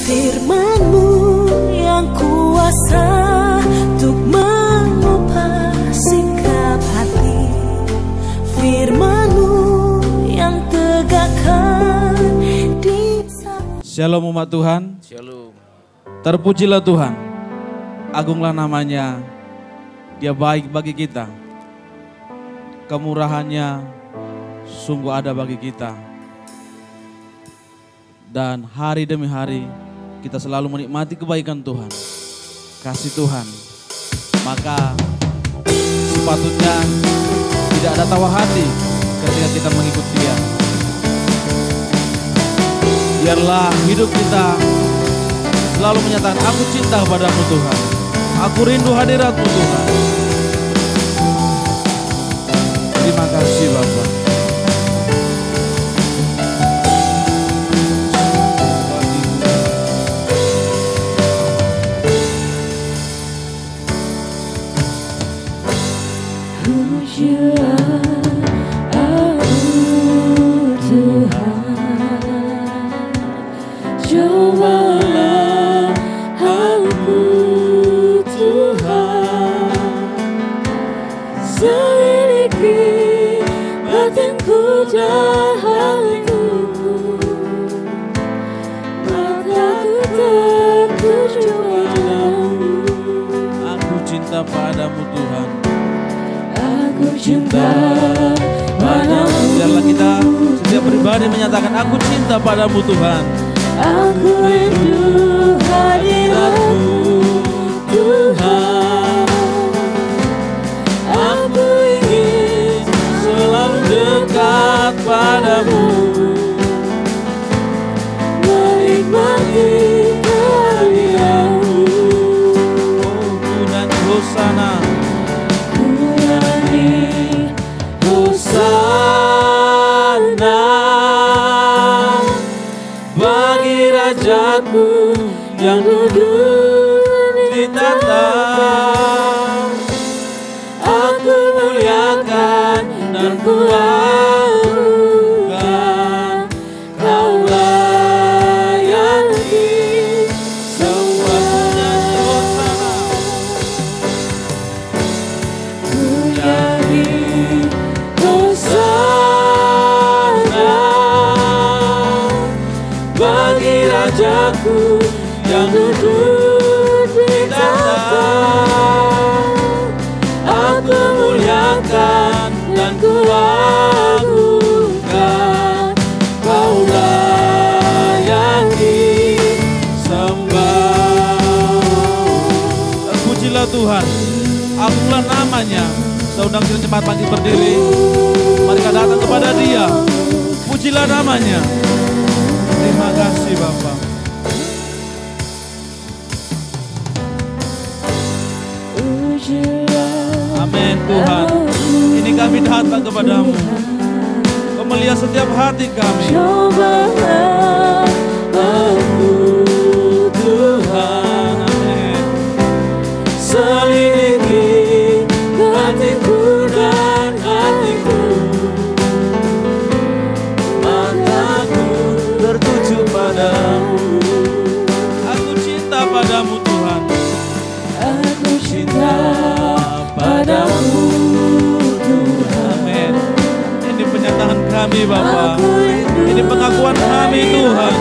Firman-Mu yang kuasa untuk mengubah sikap hati, Firman-Mu yang tegakkan di Shalom umat Tuhan. Shalom. Terpujilah Tuhan, agunglah namanya, Dia baik bagi kita, kemurahannya sungguh ada bagi kita. Dan hari demi hari kita selalu menikmati kebaikan Tuhan, kasih Tuhan. Maka sepatutnya tidak ada tawar hati ketika kita mengikut Dia. Biarlah hidup kita selalu menyatakan, aku cinta kepadamu Tuhan, aku rindu hadirat-Mu Tuhan. Terima kasih Bapak. Padamu Tuhan, aku cinta padamu. Biarlah kita setiap pribadi menyatakan, aku cinta padamu Tuhan, aku rindu hadirat-Mu Tuhan, aku ingin selalu dekat padamu, menikmati kehadiran-Mu. Hosana, Hosana bagi Rajaku yang duduk di tahta. Aku muliakan dan kuagungkan, Kau layani semuanya. Rajaku yang duduk di tahta, aku muliakan dan kuagungkan, Kau layani sembah. Terpujilah Tuhan, agunglah namanya. Saudara kita cepat pagi berdiri, mari kita datang kepada Dia, pujilah namanya. Terima kasih Bapak. Amin Tuhan. Ini kami datang kepadamu, Kau melihat setiap hati kami. Cobalah aku Tuhan, amin. Selidiki hatiku dan hatiku, tertuju padamu. Aku cinta padamu Tuhan, aku cinta padamu Tuhan. Amin. Ini pernyataan kami Bapa, ini pengakuan kami Tuhan.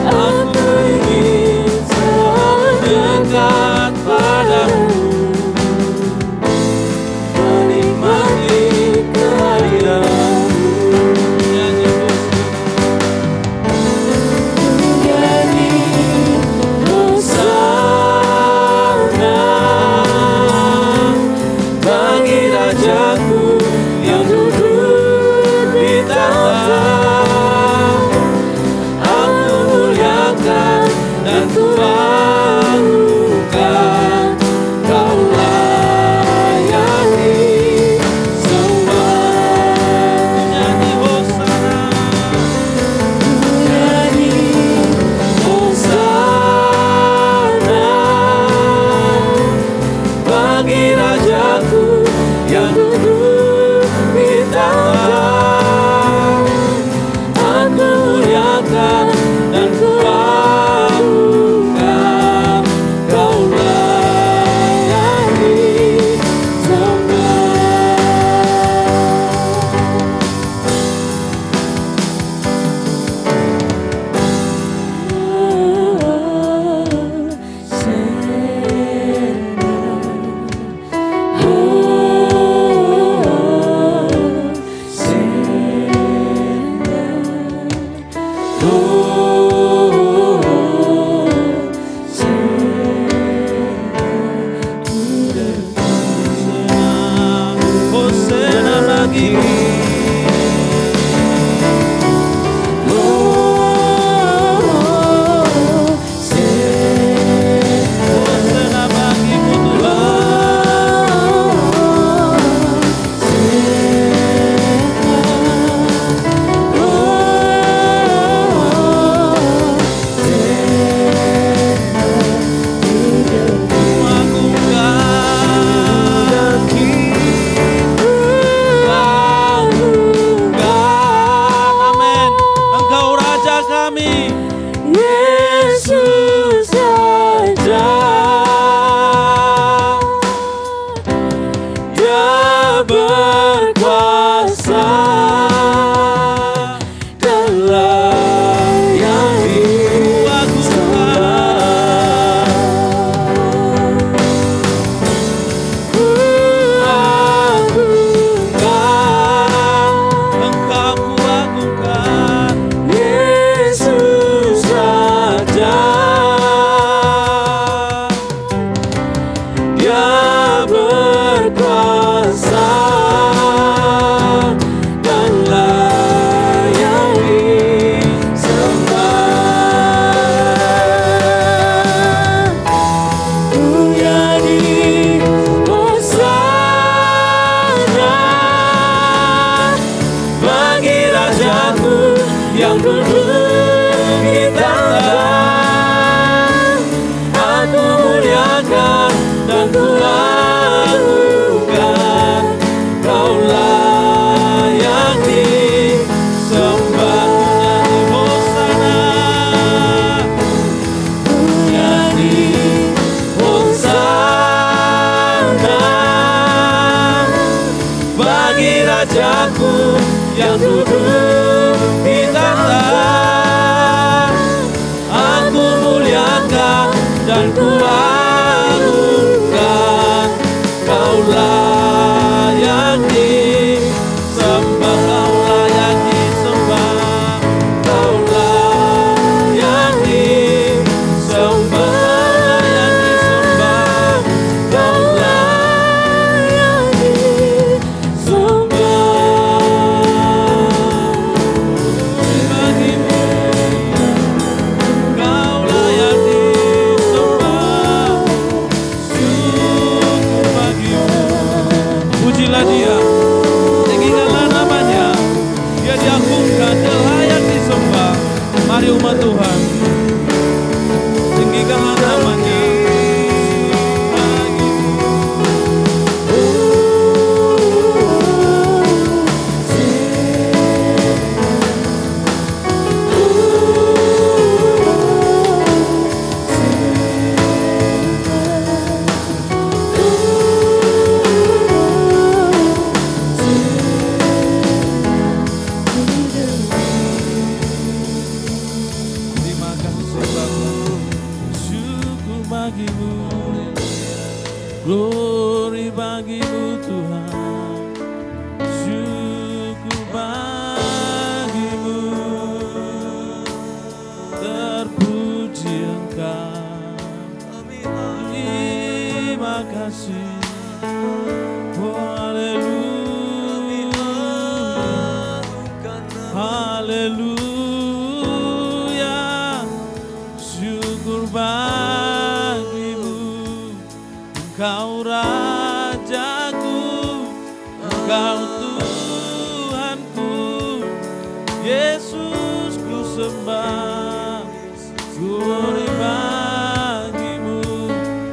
Aku ingin selalu dekat padamu, menikmati kehadiran-Mu. Rajaku yang duduk di Rajaku yang duduk di tahta, aku muliakan dan ku agungkan. Kau layak disembah. Nyanyi Hosana, bagi Rajaku yang duduk di tahta, aku muliakan dan ku agungkan. Kau layak disembah, kau layak disembah, kau layak disembah, layak disembah, kau layak pujilah Dia, tinggikanlah namanya, Dia diagungkan, Dia layak disembah. Mari umat Tuhan, tinggikanlah namanya. Glory bagimu Tuhan, syukur bagimu, terpuji Engkau. Terima kasih, oh haleluya, haleluya, syukur bagimu. Engkau Rajaku, Engkau Tuhanku, Yesus ku sembah, glory bagimu.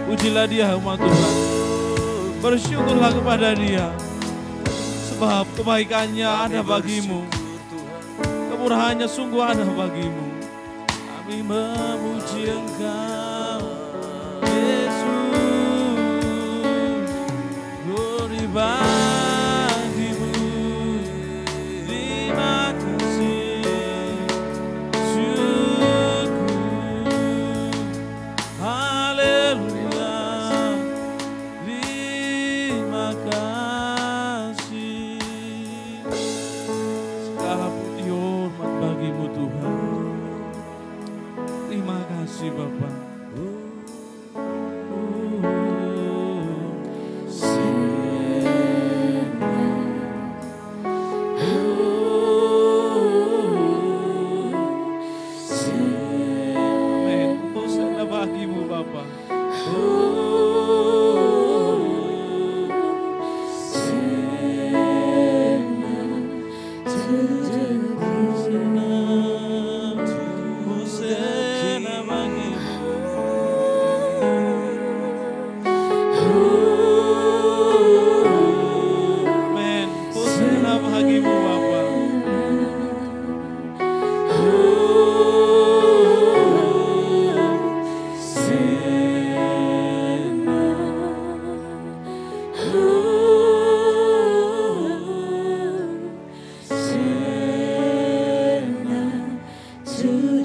Pujilah Dia umat Tuhan, bersyukurlah kepada Dia, sebab kebaikannya ada bagimu, kemurahannya sungguh ada bagimu. Kami memuji Engkau, Yesus. Bagimu, terima kasih, syukur, haleluya, terima kasih. Segala puji hormat bagimu Tuhan. Terima kasih Bapa.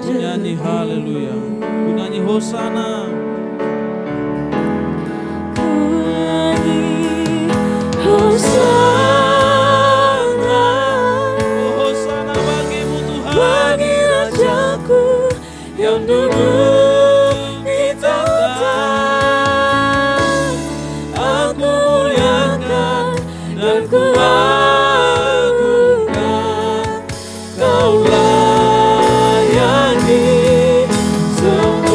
Nyanyi haleluya, nyanyi hosana. Hosana, hosana bagimu Tuhan, bagi Rajaku yang duduk di tahta, aku muliakan dan ku agungkan. Kau layak disembah.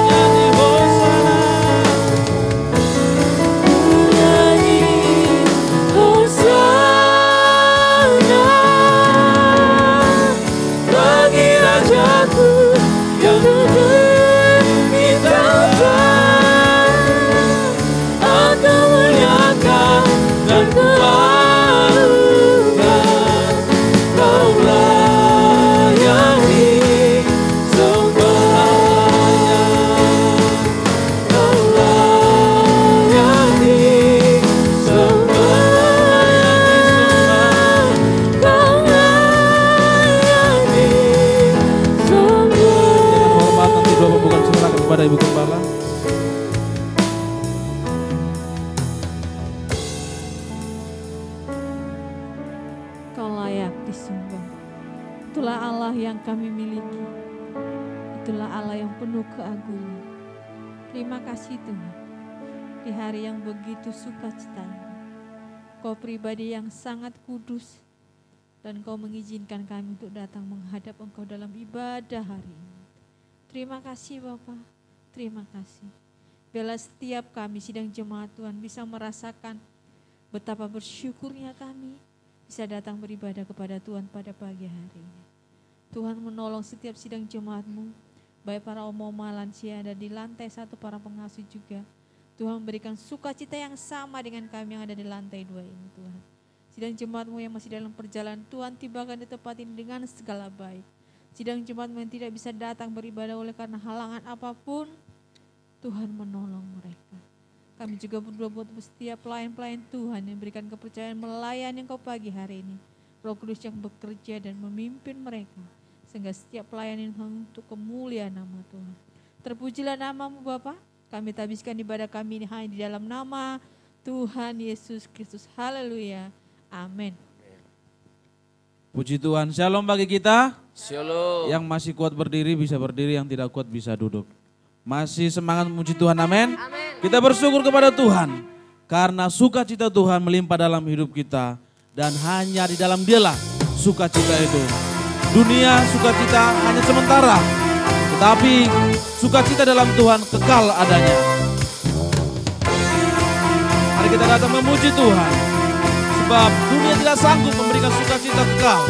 Nyanyi hosana, nyanyi hosana, Gembala, Ibu Gembala. Kau layak disembah. Itulah Allah yang kami miliki. Itulah Allah yang penuh keagungan. Terima kasih Tuhan. Di hari yang begitu sukacita ini, Kau pribadi yang sangat kudus, dan Kau mengizinkan kami untuk datang menghadap Engkau dalam ibadah hari ini. Terima kasih Bapa, terima kasih. Biarlah setiap kami sidang jemaat Tuhan bisa merasakan betapa bersyukurnya kami bisa datang beribadah kepada Tuhan pada pagi hari ini. Tuhan menolong setiap sidang jemaat-Mu, baik para omoma lansia ada di lantai 1, para pengasuh juga. Tuhan berikan sukacita yang sama dengan kami yang ada di lantai 2 ini Tuhan. Sidang jemaat-Mu yang masih dalam perjalanan, Tuhan tibakan di tempat ini dengan segala baik. Sidang jemaat-Mu yang tidak bisa datang beribadah oleh karena halangan apapun, Tuhan menolong mereka. Kami juga berdoa buat setiap pelayan-pelayan Tuhan yang berikan kepercayaan melayani Engkau pagi hari ini. Roh Kudus yang bekerja dan memimpin mereka, sehingga setiap pelayanan untuk kemuliaan nama Tuhan. Terpujilah nama-Mu Bapa. Kami tabiskan ibadah kami ini hanya di dalam nama Tuhan Yesus Kristus. Haleluya. Amin. Puji Tuhan. Shalom bagi kita. Shalom. Yang masih kuat berdiri bisa berdiri, yang tidak kuat bisa duduk. Masih semangat memuji Tuhan, amin. Kita bersyukur kepada Tuhan karena sukacita Tuhan melimpah dalam hidup kita, dan hanya di dalam Dialah sukacita itu. Dunia sukacita hanya sementara, tetapi sukacita dalam Tuhan kekal adanya. Mari kita datang memuji Tuhan, sebab dunia tidak sanggup memberikan sukacita kekal.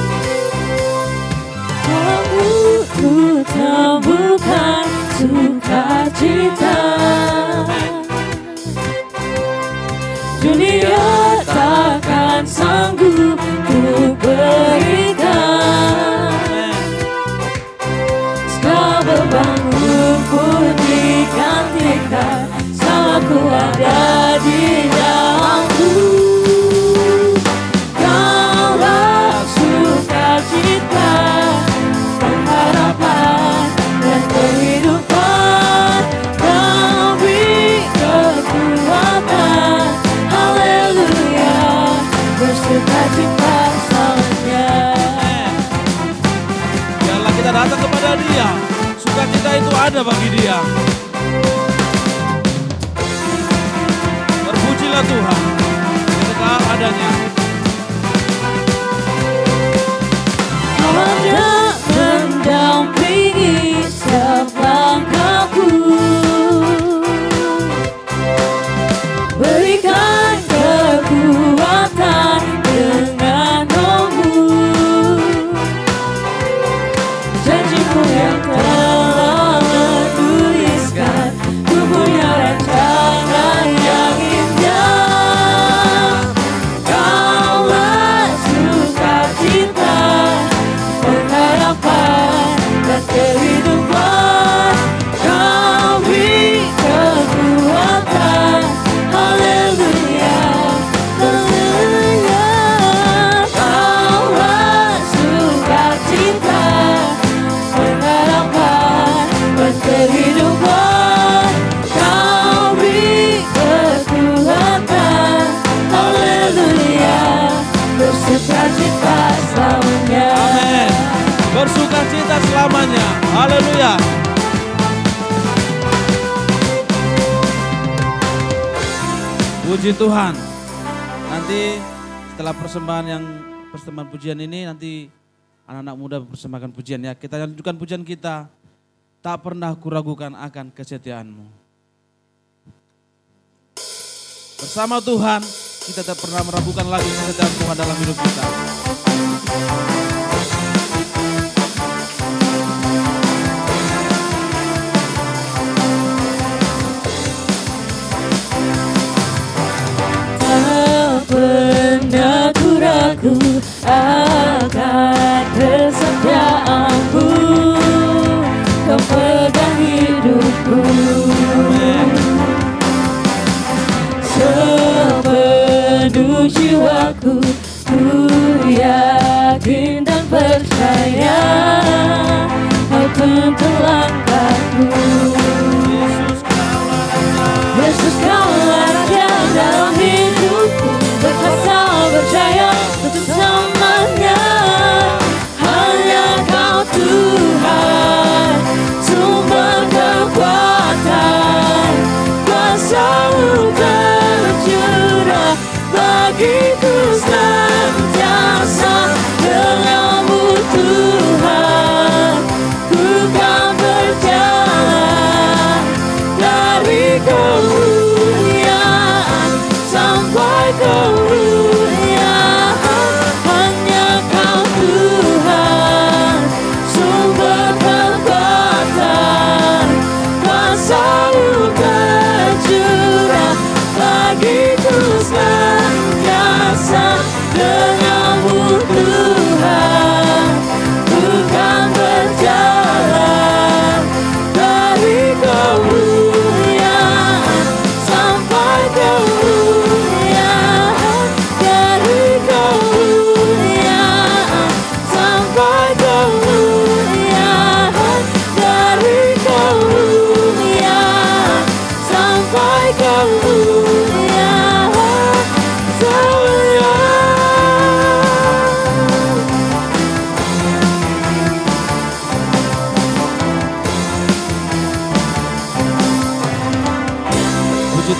Aku temukan sukacita, dunia takkan sanggup ku berikan. Segala bebanku pun digantikan, aku ada di dalamku. Kaulah sukacita, pengharapan dan kehidupan, Kau beri kekuatan. Haleluya, bersukacita selamanya. Biarlah kita datang kepada Dia, sukacita itu ada bagi Dia. Terpujilah Tuhan, kekal adanya. Ada mendampingi setiap langkahku, berikan kekuatan dengan roh-Mu. Janji-Mu yang telah menuliskan, Ku punya rancangan yang indah. Kaulah sukacita, pengharapan dan kehidupan, Kau beri kekuatan. Haleluya, haleluya. Kaulah sukacita, pengharapan dan kehidupan, Kau beri kekuatan. Haleluya, bersukacita selamanya. Amin. Bersukacita selamanya. Haleluya. Puji Tuhan. Nanti setelah persembahan pujian ini, nanti anak-anak muda persembahkan pujian ya. Kita lanjutkan pujian kita. Tak pernah kuragukan akan kesetiaan-Mu. Bersama Tuhan, kita tak pernah meragukan lagi kesetiaan Tuhan dalam hidup kita. Tak pernah ku ragu akan kesetiaan-Mu, Kau pegang hidupku. Sepenuh jiwaku, ku yakin dan percaya, Kau tuntun langkahku.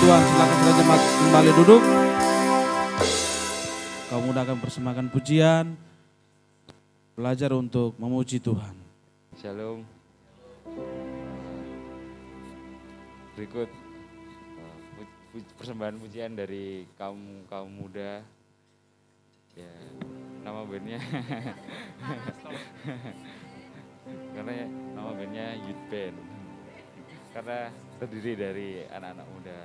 Tuhan, silakan saudara jemaat kembali duduk. Kaum muda akan persembahkan pujian, belajar untuk memuji Tuhan. Shalom. Berikut persembahan pujian dari kaum muda. Ya, nama bandnya karena nama bandnya Youth Band. Karena terdiri dari anak-anak muda.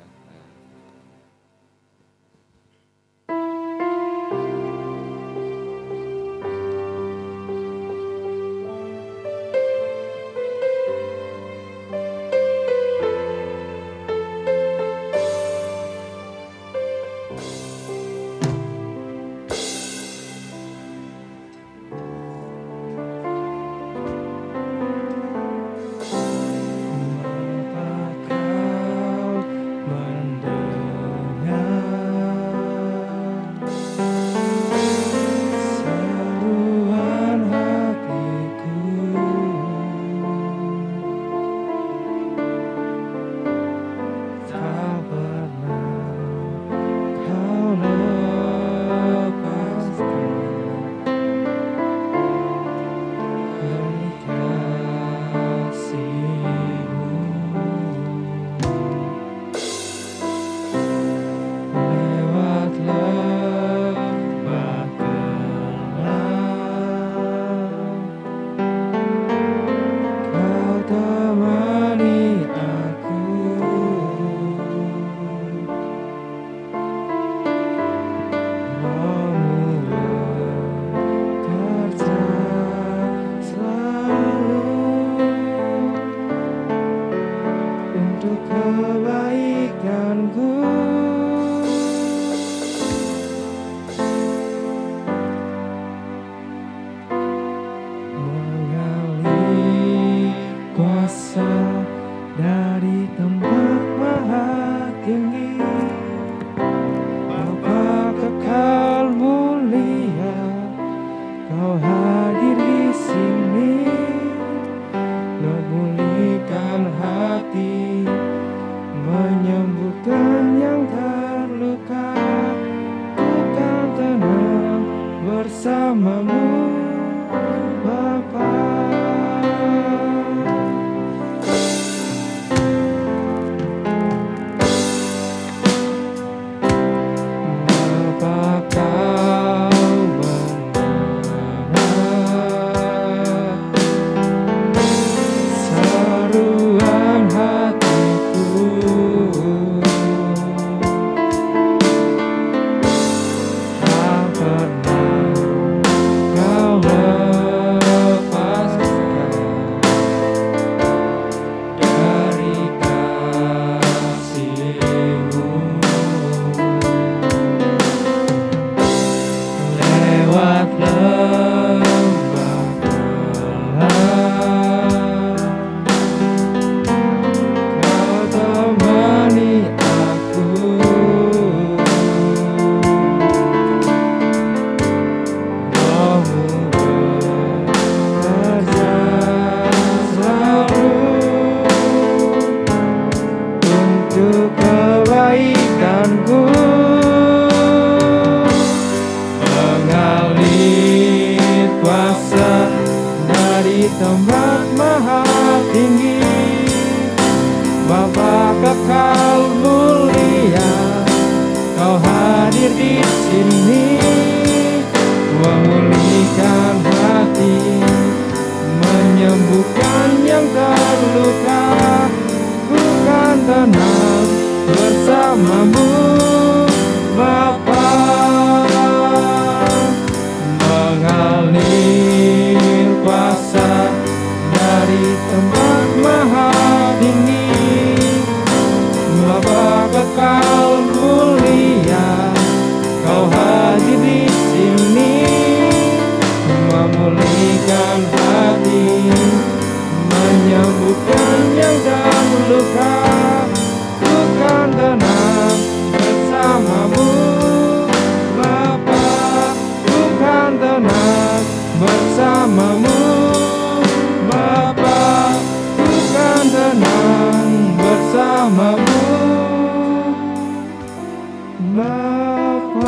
Bapa.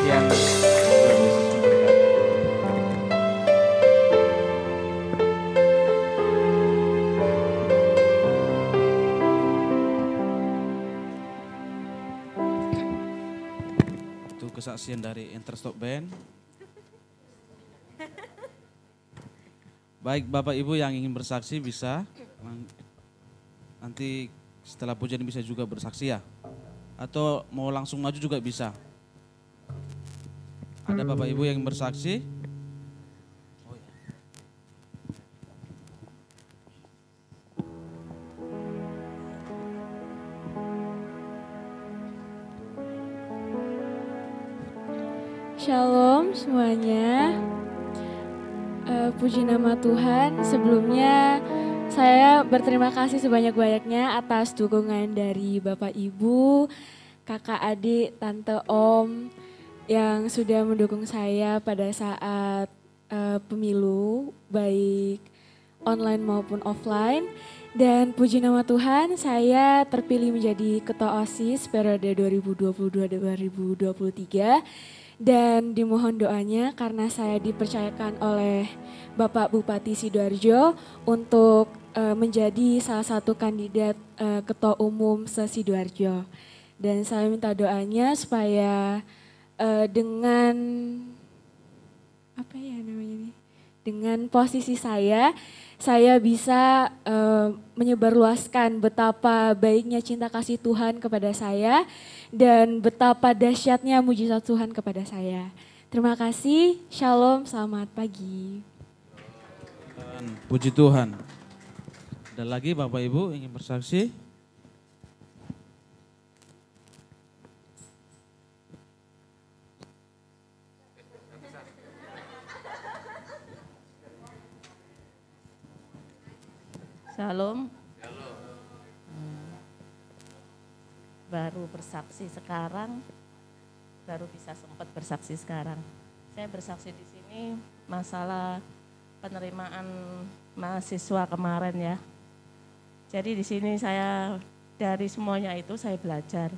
Ya, Tuhan Yesus memberkati. Itu kesaksian dari Interstop Band. Baik Bapak Ibu yang ingin bersaksi bisa, nanti setelah pujian bisa juga bersaksi ya. Atau mau langsung maju juga bisa. Ada Bapak Ibu yang ingin bersaksi? Oh, ya. Shalom semuanya. Puji nama Tuhan. Sebelumnya saya berterima kasih sebanyak-banyaknya atas dukungan dari Bapak Ibu, kakak adik, tante om yang sudah mendukung saya pada saat pemilu baik online maupun offline. Dan puji nama Tuhan, saya terpilih menjadi ketua OSIS periode 2022-2023. Dan dimohon doanya karena saya dipercayakan oleh Bapak Bupati Sidoarjo untuk menjadi salah satu kandidat ketua umum se-Sidoarjo. Dan saya minta doanya supaya dengan apa ya namanya ini? Dengan posisi saya bisa menyebarluaskan betapa baiknya cinta kasih Tuhan kepada saya dan betapa dahsyatnya mujizat Tuhan kepada saya. Terima kasih, shalom, selamat pagi. Puji Tuhan. Ada lagi Bapak Ibu ingin bersaksi? Shalom. Baru bersaksi sekarang, baru bisa sempat bersaksi sekarang. Saya bersaksi di sini masalah penerimaan mahasiswa kemarin ya. Jadi di sini saya dari semuanya itu saya belajar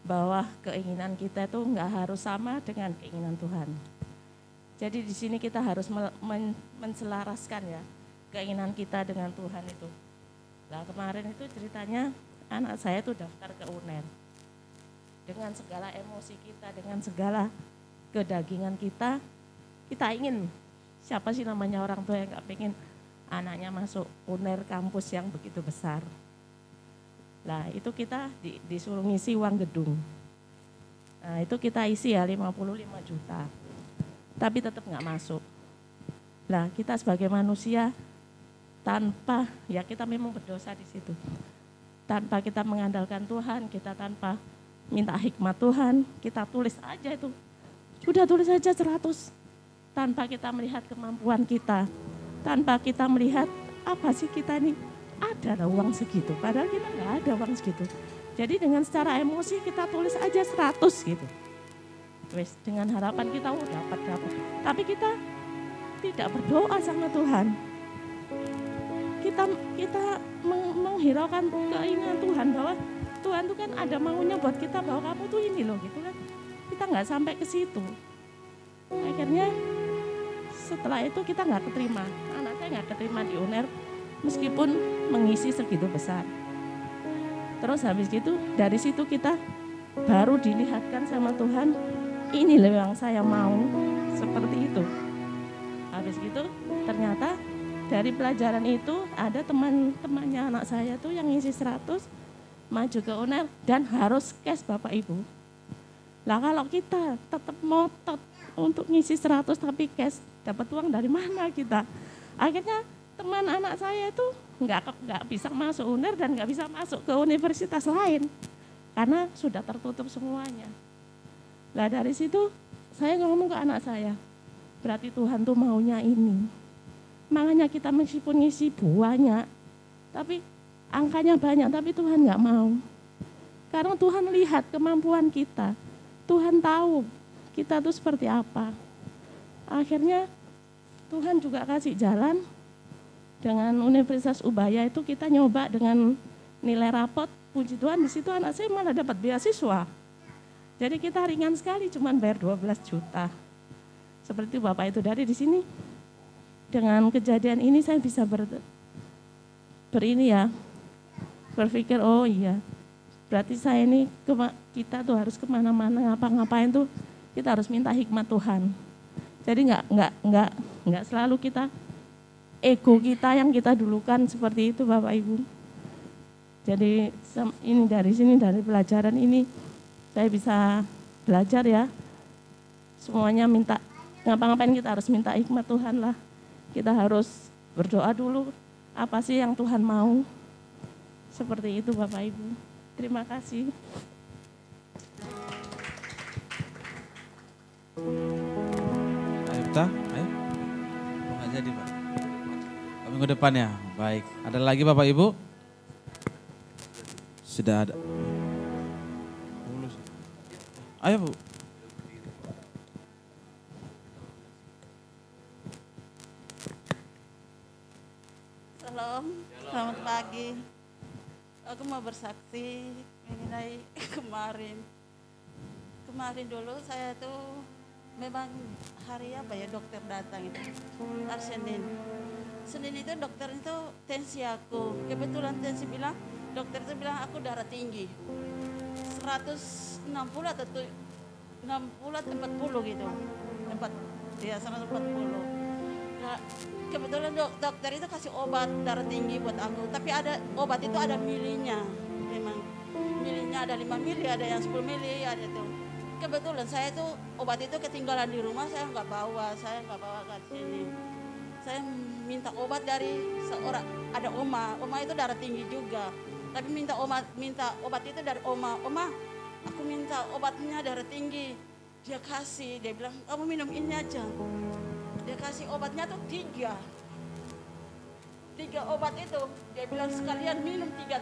bahwa keinginan kita itu nggak harus sama dengan keinginan Tuhan. Jadi di sini kita harus menselaraskan ya keinginan kita dengan Tuhan itu. Nah kemarin itu ceritanya anak saya tuh daftar ke UNER. Dengan segala emosi kita, dengan segala kedagingan kita ingin, siapa sih namanya orang tua yang gak pengen anaknya masuk UNER kampus yang begitu besar. Nah itu kita disuruh ngisi uang gedung. Nah itu kita isi ya 55 juta. Tapi tetap gak masuk. Nah kita sebagai manusia tanpa, ya kita memang berdosa di situ. Tanpa kita mengandalkan Tuhan, kita tanpa minta hikmat Tuhan, kita tulis aja itu. Sudah tulis aja 100. Tanpa kita melihat kemampuan kita. Tanpa kita melihat apa sih kita ini ada uang segitu. Padahal kita nggak ada uang segitu. Jadi dengan secara emosi kita tulis aja 100 gitu. Wes dengan harapan kita dapat. Tapi kita tidak berdoa sama Tuhan. Kita menghiraukan keinginan Tuhan bahwa Tuhan itu kan ada maunya buat kita bahwa kamu tuh ini loh gitu kan. Kita nggak sampai ke situ. Akhirnya setelah itu kita nggak keterima. Anak saya nggak keterima di UNER meskipun mengisi segitu besar. Terus habis itu dari situ kita baru dilihatkan sama Tuhan, ini loh yang saya mau seperti itu. Habis gitu ternyata dari pelajaran itu ada teman-temannya anak saya tuh yang ngisi 100 maju ke UNER dan harus cash Bapak Ibu. Lah kalau kita tetap ngotot untuk ngisi 100 tapi cash, dapat uang dari mana kita? Akhirnya teman anak saya itu nggak bisa masuk UNER dan nggak bisa masuk ke universitas lain karena sudah tertutup semuanya. Lah dari situ saya ngomong ke anak saya, berarti Tuhan tuh maunya ini. Makanya kita meskipun ngisi banyak, tapi angkanya banyak, tapi Tuhan nggak mau. Karena Tuhan lihat kemampuan kita, Tuhan tahu kita tuh seperti apa. Akhirnya Tuhan juga kasih jalan dengan Universitas Ubaya itu kita nyoba dengan nilai rapot puji Tuhan di situ anak saya malah dapat beasiswa. Jadi kita ringan sekali, cuman bayar 12 juta. Seperti Bapak itu dari di sini. Dengan kejadian ini saya bisa berpikir, oh iya, berarti saya ini kita tuh harus kemana-mana, ngapa-ngapain tuh kita harus minta hikmat Tuhan. Jadi nggak selalu kita ego kita yang kita dulukan seperti itu Bapak Ibu. Jadi ini dari pelajaran ini saya bisa belajar ya. Semuanya minta ngapa-ngapain kita harus minta hikmat Tuhan lah. Kita harus berdoa dulu apa sih yang Tuhan mau. Seperti itu Bapak Ibu. Terima kasih. Ayo Pta, ayo. Nggak jadi Pak. Minggu depan ya, baik. Ada lagi Bapak Ibu? Sudah ada. Ayo Bu. Shalom, selamat pagi. Aku mau bersaksi mengenai kemarin. Kemarin dulu saya tuh memang hari apa ya dokter datang itu, hari Senin. Senin itu dokter itu tensi aku. Kebetulan tensi bilang, dokter itu bilang aku darah tinggi. 160 atau 60 atau 40 gitu. 140. Nah, kebetulan dokter itu kasih obat darah tinggi buat aku. Tapi ada obat itu ada milinya. Memang milinya ada 5 mili, ada yang 10 mili, ada itu. Kebetulan saya itu obat itu ketinggalan di rumah, saya nggak bawa ke sini. Saya minta obat dari seorang, ada oma itu darah tinggi juga. Tapi minta obat itu dari oma, aku minta obatnya darah tinggi. Dia kasih, dia bilang kamu minum ini aja. Dia kasih obatnya tuh 3 obat itu. Dia bilang sekalian minum 3.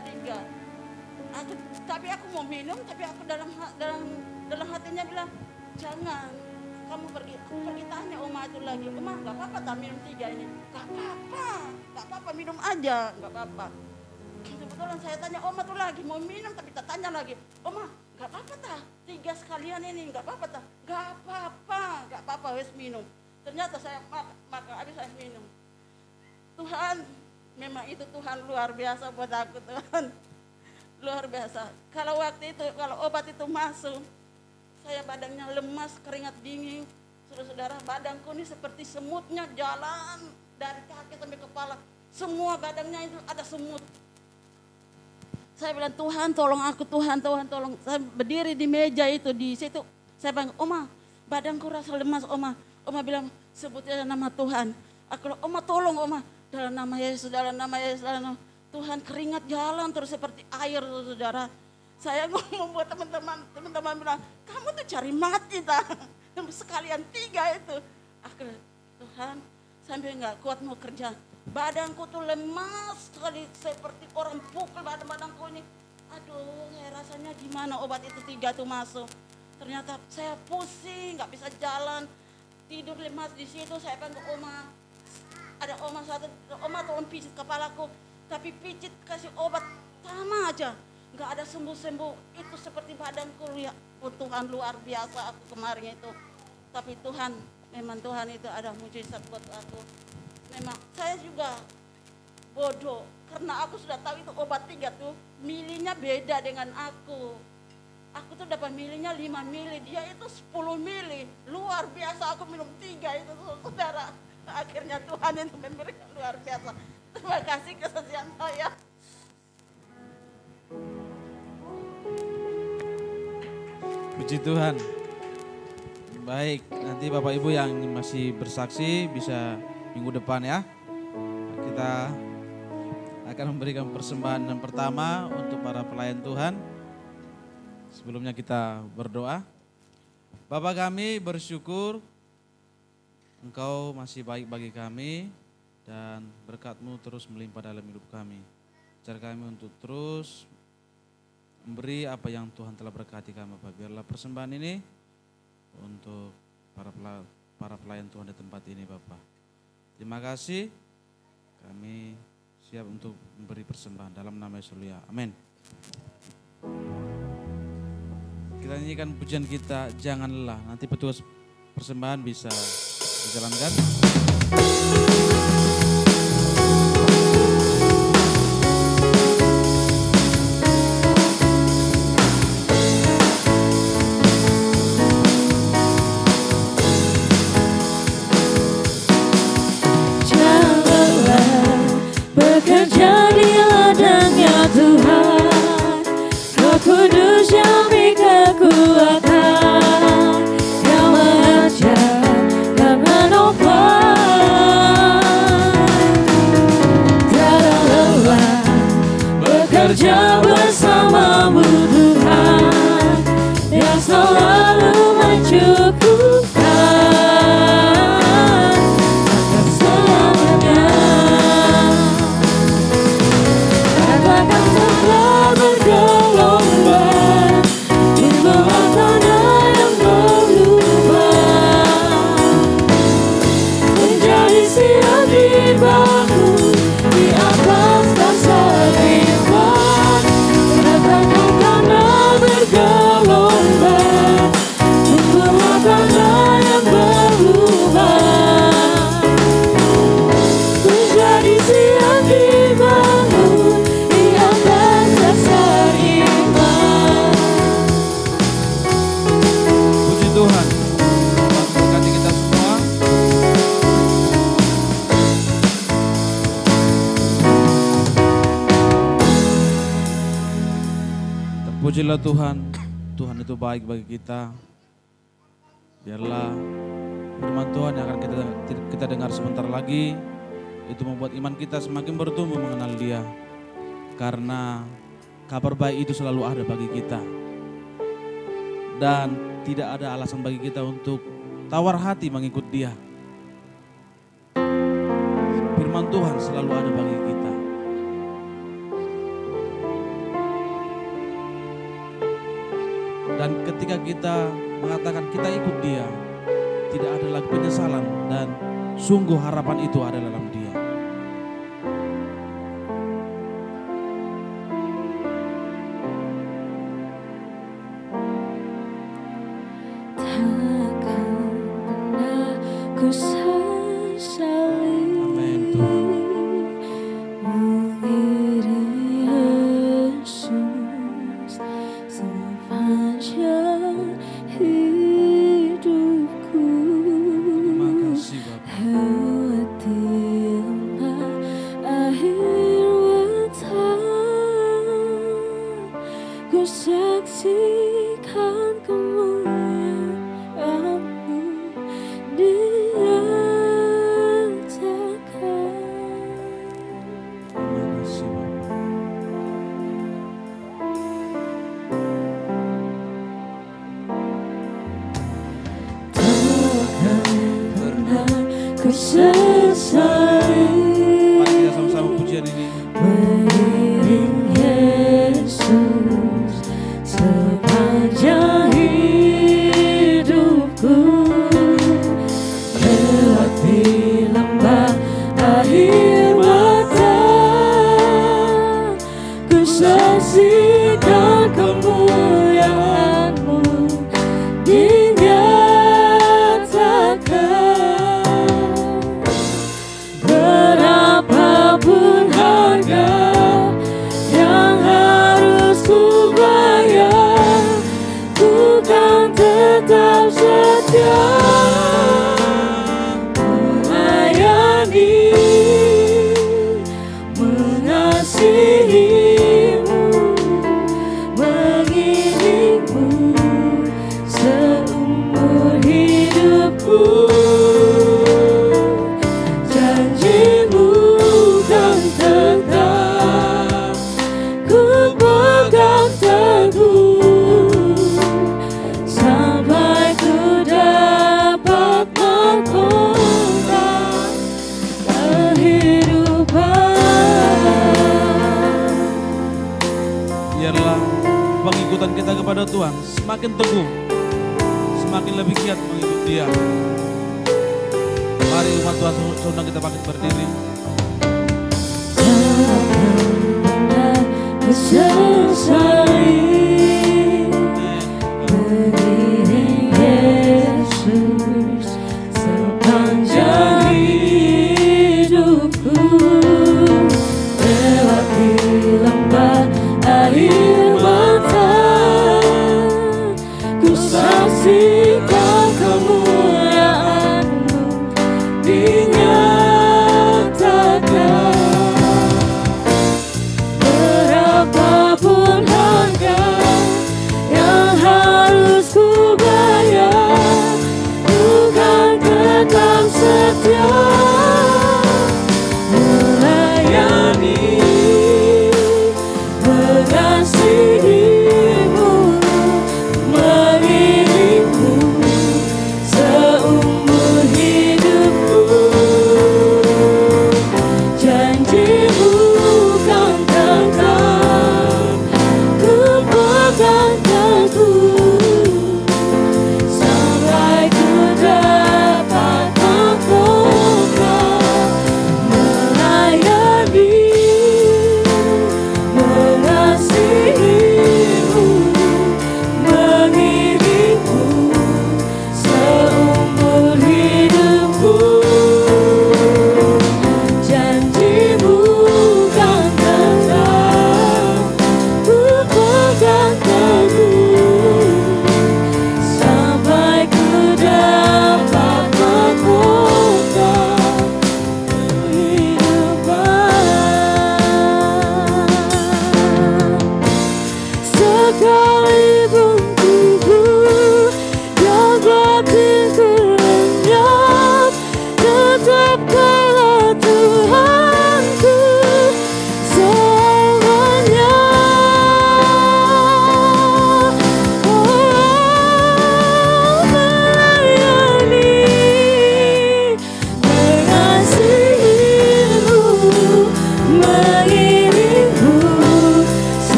Tapi aku mau minum, tapi aku dalam hatinya bilang jangan. Kamu pergi tanya oma itu lagi, oma nggak apa-apa tak minum 3 ini? Nggak apa-apa minum aja, nggak apa-apa. Kebetulan saya tanya oma tuh lagi mau minum, tapi tak tanya lagi, oma nggak apa-apa tak 3 sekalian ini, nggak apa-apa tak? Nggak apa-apa wes minum. Ternyata saya makan habis saya minum. Tuhan, memang itu Tuhan luar biasa buat aku Tuhan. Luar biasa. Kalau obat itu masuk, saya badannya lemas, keringat dingin. Saudara-saudara, badanku ini seperti semutnya jalan dari kaki sampai kepala. Semua badannya itu ada semut. Saya bilang, Tuhan tolong aku, Tuhan tolong. Saya berdiri di meja itu, di situ. Saya bilang, oma, badanku rasa lemas, oma. Oma bilang, sebut aja nama Tuhan. Aku bilang, oma tolong, oma. Dalam nama Yesus, dalam nama Yesus, dalam nama Tuhan, keringat jalan terus seperti air, saudara. Saya ngomong buat teman-teman bilang, kamu tuh cari mati tak? Sekalian 3 itu. Aku bilang, Tuhan, sampai nggak kuat mau kerja. Badanku tuh lemas sekali, seperti orang pukul badanku ini. Aduh, saya rasanya gimana obat itu 3 tuh masuk. Ternyata saya pusing, nggak bisa jalan. Tidur lemas di situ, saya panggil oma. Ada oma satu, oma tolong pijit kepalaku. Tapi pijit kasih obat sama aja. Nggak ada sembuh-sembuh. Itu seperti badanku ya. Oh, Tuhan luar biasa aku kemarin itu. Tapi Tuhan, memang Tuhan itu ada mujizat buat aku. Memang saya juga bodoh. Karena aku sudah tahu itu obat 3 tuh milinya beda dengan aku. Aku tuh dapat milinya 5 mili, dia itu 10 mili. Luar biasa aku minum 3 itu saudara. Akhirnya Tuhan itu memberikan luar biasa. Terima kasih kesaksian saya. Puji Tuhan. Baik, nanti Bapak Ibu yang masih bersaksi bisa minggu depan ya. Kita akan memberikan persembahan yang pertama untuk para pelayan Tuhan. Sebelumnya kita berdoa. Bapa kami bersyukur Engkau masih baik bagi kami dan berkat-Mu terus melimpah dalam hidup kami. Ajar kami untuk terus memberi apa yang Tuhan telah berkati kami Bapak. Biarlah persembahan ini untuk para pelayan Tuhan di tempat ini Bapak. Terima kasih. Kami siap untuk memberi persembahan dalam nama Yesus. Amin. Kita nyanyikan pujian kita, jangan lelah. Nanti petugas persembahan bisa dijalankan. Bekerja di ladangnya Tuhan, Roh Kudus yang beri kekuatan, yang mengajar dan menopang. Tiada lelah bekerja bersamamu Tuhan, yang selalu mencukupkan akan selamanya. Katakan telah bergelombang di bawah tanah yang berlubang, menjadi siap dibangun di atas dasar iman. Katakan tanah bergelombang di bawah tanah yang berlubang, menjadi siap dibangun di atas dasar iman. Puji Tuhan. Tuhan berkati kita semua. Terpujilah Tuhan. Tuhan itu baik bagi kita. Biarlah firman Tuhan yang akan kita dengar sebentar lagi itu membuat iman kita semakin bertumbuh mengenal Dia. Karena kabar baik itu selalu ada bagi kita. Dan tidak ada alasan bagi kita untuk tawar hati mengikut Dia. Firman Tuhan selalu ada bagi kita. Dan ketika kita mengatakan kita ikut Dia, tidak ada lagi penyesalan dan sungguh harapan itu ada dalam Dia. Takkan pernah ku sesali Amin Tuhan. mengiringi Yesus sepanjang hidupku. Terima kasih Bapak. Lewati lembah air mata, ku saksikan kemuliaan-Mu dinyatakan. Terima kasih Bapak. Takkan pernah ku sesali Mari kita sama-sama pujian ini. mengiring Yesus sepanjang hidupku. Lewati lembah air mata, ku saksikan kemuliaan-Mu dinyatakan. Berapapun harga yang harus ku bayar, ku kan tetap setia melayani, mengasihi-Mu, mengiring-Mu seumur hidupku. Janji-Mu kan tetap ku pegang teguh, sampai ku dapat mahkota kehidupan. Biarlah pengikutan kita kepada Tuhan semakin teguh, semakin lebih giat mengikut Dia. Mari umat Tuhan seundang kita bangkit berdiri. Takkan pernah ku sesali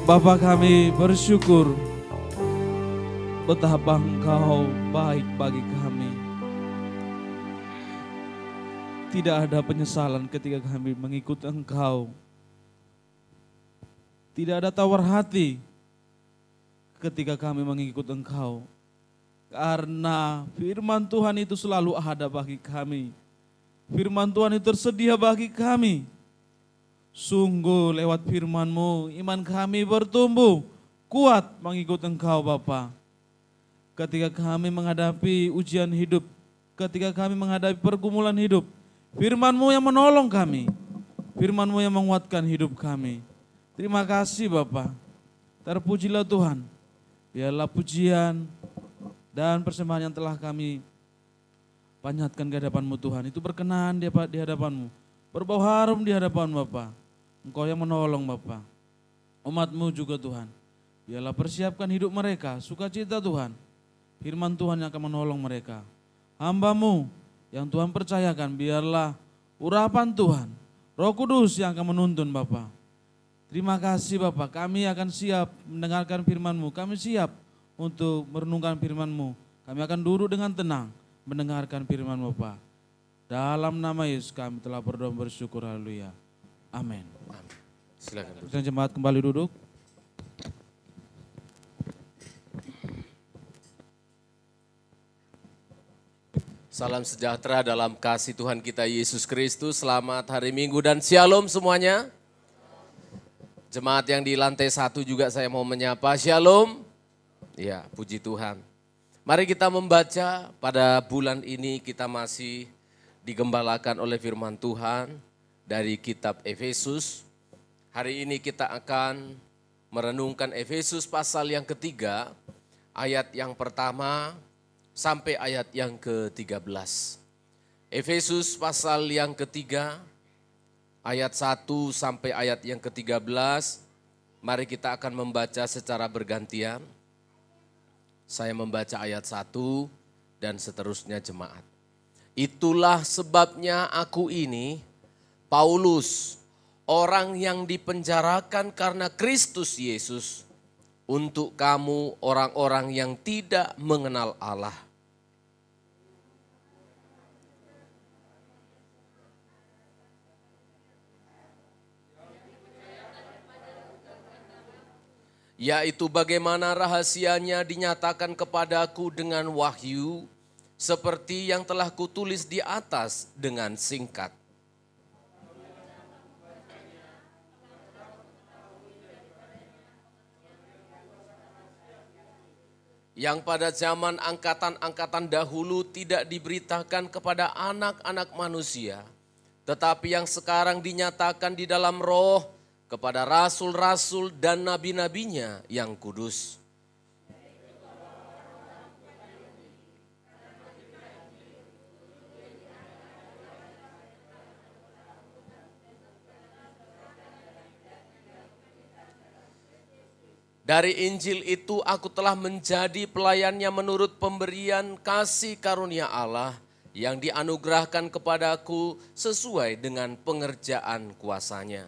Bapa kami bersyukur betapa Engkau baik bagi kami. Tidak ada penyesalan ketika kami mengikut Engkau. Tidak ada tawar hati ketika kami mengikut Engkau. Karena firman Tuhan itu selalu ada bagi kami. Firman Tuhan itu tersedia bagi kami. Sungguh lewat firman-Mu iman kami bertumbuh kuat mengikut Engkau Bapa. Ketika kami menghadapi ujian hidup, ketika kami menghadapi pergumulan hidup, firman-Mu yang menolong kami, firman-Mu yang menguatkan hidup kami. Terima kasih Bapa. Terpujilah Tuhan. Biarlah pujian dan persembahan yang telah kami panjatkan ke hadapan-Mu Tuhan, itu berkenan di hadapan-Mu, berbau harum di hadapan Bapa. Engkau yang menolong Bapa. Umat-Mu juga Tuhan. Biarlah persiapkan hidup mereka, sukacita Tuhan. Firman Tuhan yang akan menolong mereka. Hamba-Mu yang Tuhan percayakan, biarlah urapan Tuhan, Roh Kudus yang akan menuntun Bapa. Terima kasih Bapa, kami akan siap mendengarkan firman-Mu. Kami siap untuk merenungkan firman-Mu. Kami akan duduk dengan tenang mendengarkan firman Bapa. Dalam nama Yesus kami telah berdoa bersyukur. Haleluya. Amin. Silakan. Kita jemaat kembali duduk. Salam sejahtera dalam kasih Tuhan kita Yesus Kristus. Selamat hari Minggu dan shalom semuanya. Jemaat yang di lantai 1 juga saya mau menyapa. Shalom. Ya, puji Tuhan. Mari kita membaca, pada bulan ini kita masih digembalakan oleh firman Tuhan dari kitab Efesus. Hari ini kita akan merenungkan Efesus pasal yang ketiga, ayat yang pertama sampai ayat yang ke-13. Efesus pasal yang ketiga, ayat 1 sampai ayat yang ke-13. Mari kita akan membaca secara bergantian. Saya membaca ayat 1 dan seterusnya jemaat. Itulah sebabnya aku ini, Paulus, orang yang dipenjarakan karena Kristus Yesus, untuk kamu orang-orang yang tidak mengenal Allah. Yaitu bagaimana rahasianya dinyatakan kepadaku dengan wahyu, seperti yang telah kutulis di atas dengan singkat. Yang pada zaman angkatan-angkatan dahulu tidak diberitakan kepada anak-anak manusia, tetapi yang sekarang dinyatakan di dalam roh, kepada rasul-rasul dan nabi-nabinya yang kudus. Dari Injil itu aku telah menjadi pelayannya menurut pemberian kasih karunia Allah yang dianugerahkan kepadaku sesuai dengan pengerjaan kuasa-Nya.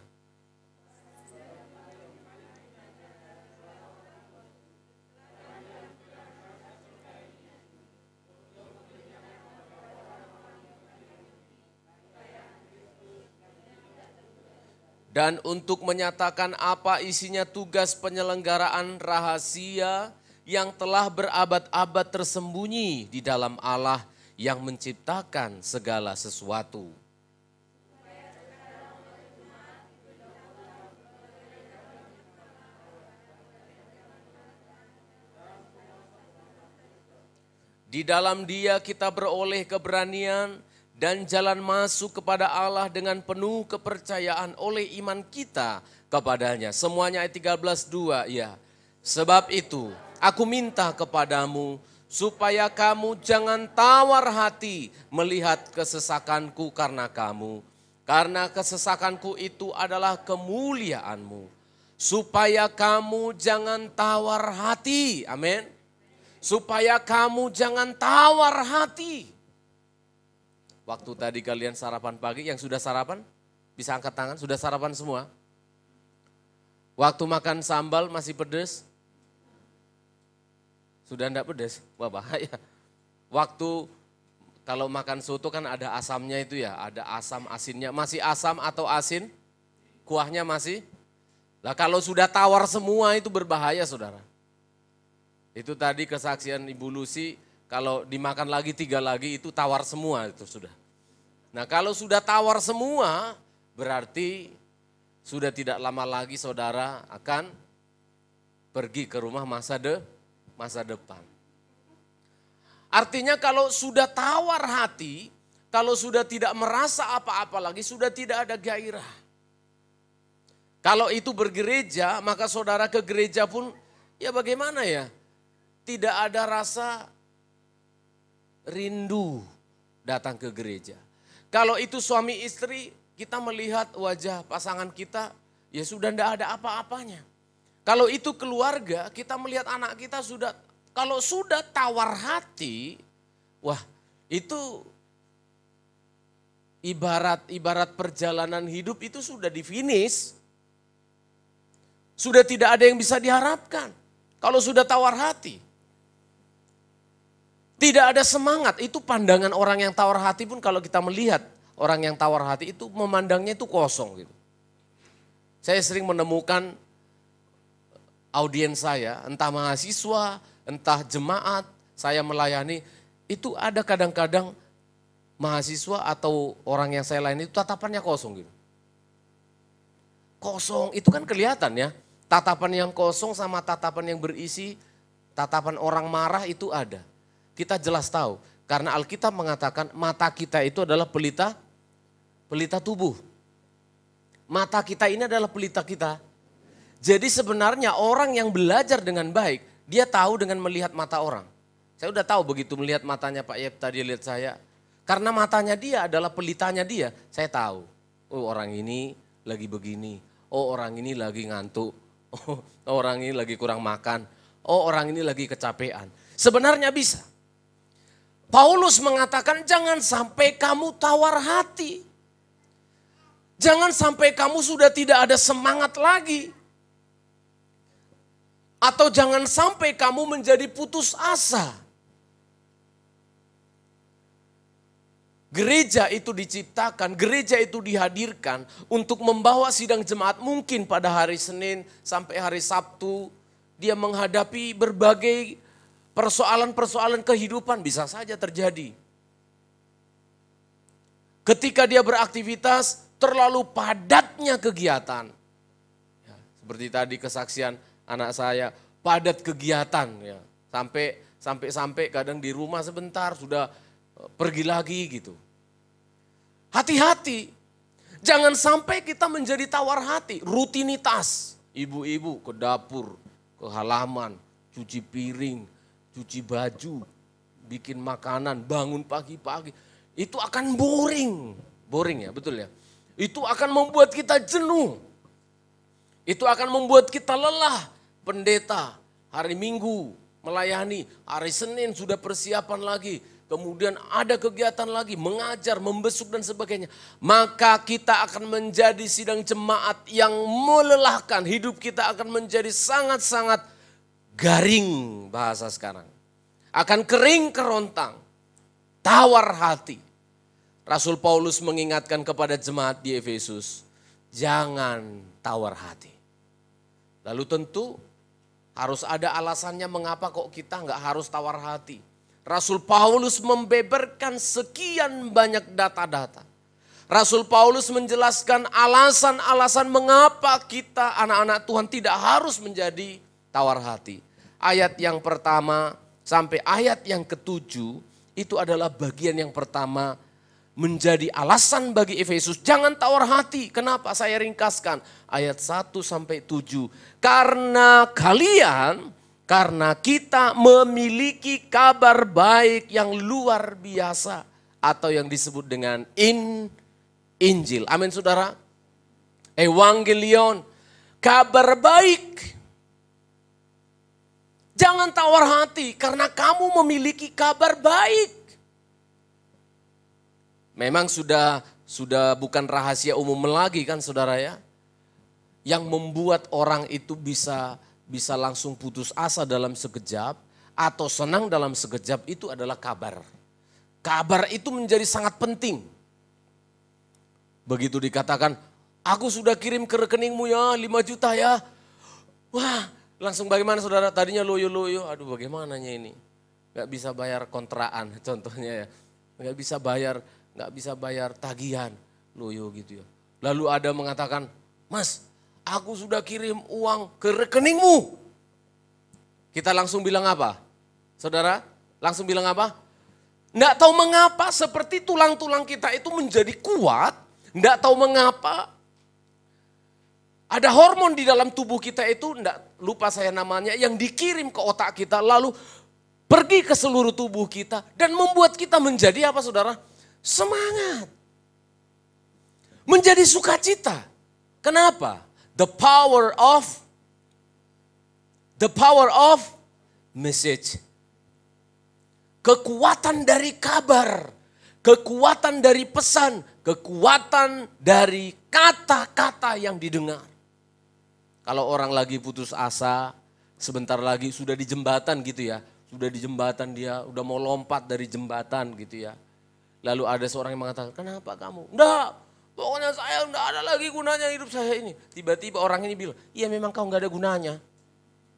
Dan untuk menyatakan apa isinya tugas penyelenggaraan rahasia yang telah berabad-abad tersembunyi di dalam Allah yang menciptakan segala sesuatu. Di dalam Dia kita beroleh keberanian dan jalan masuk kepada Allah dengan penuh kepercayaan oleh iman kita kepadanya. Semuanya ayat 13:2 ya. Sebab itu aku minta kepadamu supaya kamu jangan tawar hati melihat kesesakanku karena kamu. Karena kesesakanku itu adalah kemuliaanmu. Supaya kamu jangan tawar hati. Amin. Supaya kamu jangan tawar hati. Waktu tadi kalian sarapan pagi, yang sudah sarapan bisa angkat tangan, sudah sarapan semua? Waktu makan sambal masih pedes? Sudah enggak pedes? Wah bahaya. Waktu kalau makan soto kan ada asamnya itu ya, ada asam asinnya. Masih asam atau asin? Kuahnya masih? Lah kalau sudah tawar semua itu berbahaya saudara. Itu tadi kesaksian Ibu Lucy, kalau dimakan lagi 3 lagi itu tawar semua itu sudah. Nah kalau sudah tawar semua berarti sudah tidak lama lagi saudara akan pergi ke rumah masa depan. Artinya kalau sudah tawar hati, kalau sudah tidak merasa apa-apa lagi, sudah tidak ada gairah. Kalau itu bergereja, maka saudara ke gereja pun ya bagaimana ya? Tidak ada rasa rindu datang ke gereja. Kalau itu suami istri, kita melihat wajah pasangan kita, ya sudah tidak ada apa-apanya. Kalau itu keluarga, kita melihat anak kita sudah, kalau sudah tawar hati, wah itu ibarat perjalanan hidup itu sudah di finish. Sudah tidak ada yang bisa diharapkan. Kalau sudah tawar hati. Tidak ada semangat, itu pandangan orang yang tawar hati pun kalau kita melihat orang yang tawar hati itu memandangnya itu kosong gitu. Saya sering menemukan audiens saya, entah mahasiswa, entah jemaat, saya melayani, itu ada kadang-kadang mahasiswa atau orang yang saya layani itu tatapannya kosong gitu. Kosong, itu kan kelihatan ya, tatapan yang kosong sama tatapan yang berisi, tatapan orang marah itu ada. Kita jelas tahu, karena Alkitab mengatakan mata kita itu adalah pelita tubuh. Mata kita ini adalah pelita kita. Jadi sebenarnya orang yang belajar dengan baik, dia tahu dengan melihat mata orang. Saya udah tahu begitu melihat matanya Pak Yep tadi lihat saya. Karena matanya dia adalah pelitanya dia, saya tahu. Oh orang ini lagi begini, oh orang ini lagi ngantuk, oh orang ini lagi kurang makan, oh orang ini lagi kecapean. Sebenarnya bisa. Paulus mengatakan jangan sampai kamu tawar hati. Jangan sampai kamu sudah tidak ada semangat lagi. Atau jangan sampai kamu menjadi putus asa. Gereja itu diciptakan, gereja itu dihadirkan untuk membawa sidang jemaat mungkin pada hari Senin sampai hari Sabtu. Dia menghadapi berbagai persoalan-persoalan kehidupan bisa saja terjadi. Ketika dia beraktivitas, terlalu padatnya kegiatan. Ya, seperti tadi kesaksian anak saya, padat kegiatan. Ya, sampai kadang di rumah sebentar sudah pergi lagi gitu. Hati-hati, jangan sampai kita menjadi tawar hati, rutinitas. Ibu-ibu ke dapur, ke halaman, cuci piring, cuci baju, bikin makanan, bangun pagi-pagi. Itu akan boring ya betul ya. Itu akan membuat kita jenuh. Itu akan membuat kita lelah. Pendeta hari Minggu melayani, hari Senin sudah persiapan lagi. Kemudian ada kegiatan lagi, mengajar, membesuk dan sebagainya. Maka kita akan menjadi sidang jemaat yang melelahkan. Hidup kita akan menjadi sangat-sangat garing bahasa sekarang. Akan kering kerontang, tawar hati. Rasul Paulus mengingatkan kepada jemaat di Efesus, jangan tawar hati. Lalu tentu harus ada alasannya mengapa kok kita nggak harus tawar hati. Rasul Paulus membeberkan sekian banyak data-data. Rasul Paulus menjelaskan alasan-alasan mengapa kita anak-anak Tuhan tidak harus menjadi tawar hati. Ayat yang pertama sampai ayat yang ke-7 itu adalah bagian yang pertama menjadi alasan bagi Efesus. Jangan tawar hati. Kenapa? Saya ringkaskan ayat 1 sampai 7. Karena kita memiliki kabar baik yang luar biasa. Atau yang disebut dengan Injil. Amin saudara. Evangelion. Kabar baik. Jangan tawar hati karena kamu memiliki kabar baik. Memang sudah bukan rahasia umum lagi kan saudara ya. yang membuat orang itu bisa langsung putus asa dalam sekejap atau senang dalam sekejap itu adalah kabar. Kabar itu menjadi sangat penting. Begitu dikatakan, aku sudah kirim ke rekeningmu ya 5 juta ya. Wah, langsung bagaimana saudara? Tadinya loyo-loyo, aduh bagaimananya ini. Gak bisa bayar kontraan contohnya ya. Gak bisa bayar tagihan, loyo gitu ya. Lalu ada mengatakan, Mas, aku sudah kirim uang ke rekeningmu. Kita langsung bilang apa? Saudara, langsung bilang apa? Nggak tahu mengapa seperti tulang-tulang kita itu menjadi kuat. Nggak tahu mengapa. Ada hormon di dalam tubuh kita itu, lupa saya namanya, yang dikirim ke otak kita lalu pergi ke seluruh tubuh kita dan membuat kita menjadi apa saudara? Semangat. Menjadi sukacita. Kenapa? The power of message. Kekuatan dari kabar, kekuatan dari pesan, kekuatan dari kata-kata yang didengar. Kalau orang lagi putus asa, sebentar lagi sudah di jembatan gitu ya. Sudah di jembatan dia, udah mau lompat dari jembatan gitu ya. Lalu ada seorang yang mengatakan, kenapa kamu? Enggak, pokoknya saya enggak ada lagi gunanya hidup saya ini. Tiba-tiba orang ini bilang, iya memang kau enggak ada gunanya.